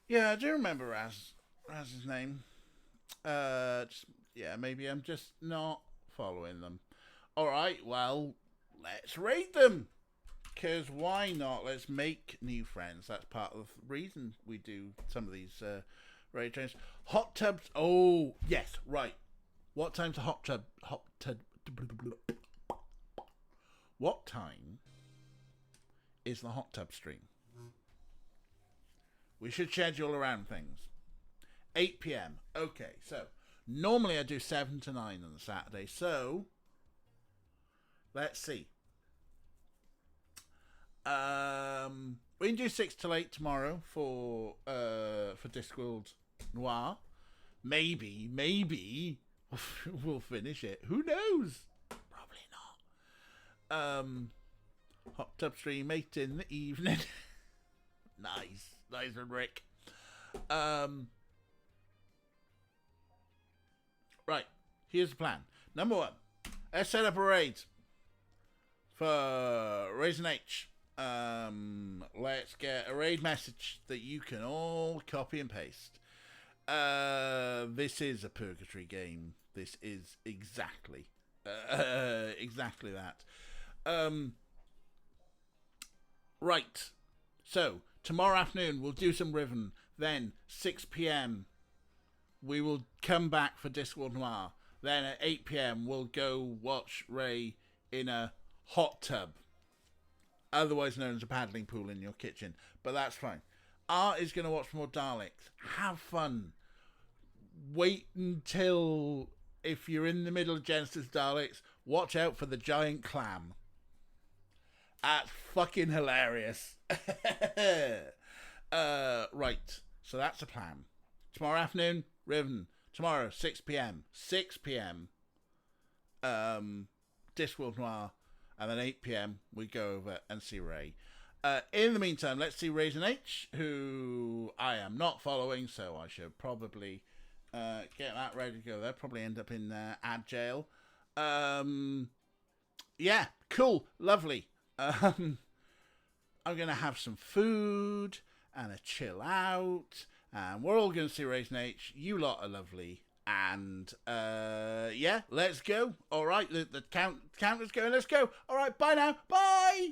Yeah, I do remember Raz's name. Yeah, maybe I'm just not following them. Alright, well, let's raid them. Because why not? Let's make new friends. That's part of the reason we do some of these raid trains. Hot tubs. Oh, yes, right. What time's the hot tub? What time is the hot tub stream? We should schedule around things. 8 p.m. Okay, so normally I do 7 to 9 on a Saturday. So let's see. We can do 6 till 8 tomorrow for Discworld Noir. Maybe we'll finish it. Who knows? Probably not. Hot tub stream 8 in the evening. Nice one, Rick. Right, here's the plan. Number 1, let's set up a raid for Raisin H. Let's get a raid message that you can all copy and paste. This is a purgatory game. This is exactly that. Right. So tomorrow afternoon we'll do some Riven. Then 6 p.m. we will come back for Discworld Noir. Then at 8 p.m. we'll go watch Ray in a hot tub, otherwise known as a paddling pool in your kitchen. But that's fine. Art is going to watch more Daleks. Have fun. Wait until, if you're in the middle of Genesis Daleks, watch out for the giant clam. That's fucking hilarious. Right. So that's the plan. Tomorrow afternoon, Riven. Tomorrow, 6 p.m. 6 p.m. Discworld Noir. And then 8 p.m. we go over and see Ray. In the meantime, let's see Raisin H, who I am not following, so I should probably get that ready to go. They'll probably end up in ad jail. Yeah, cool, lovely. I'm going to have some food and a chill out. And we're all going to see Raisin H. You lot are lovely. And, yeah, let's go. All right, the counter's going. Let's go. All right, bye now. Bye.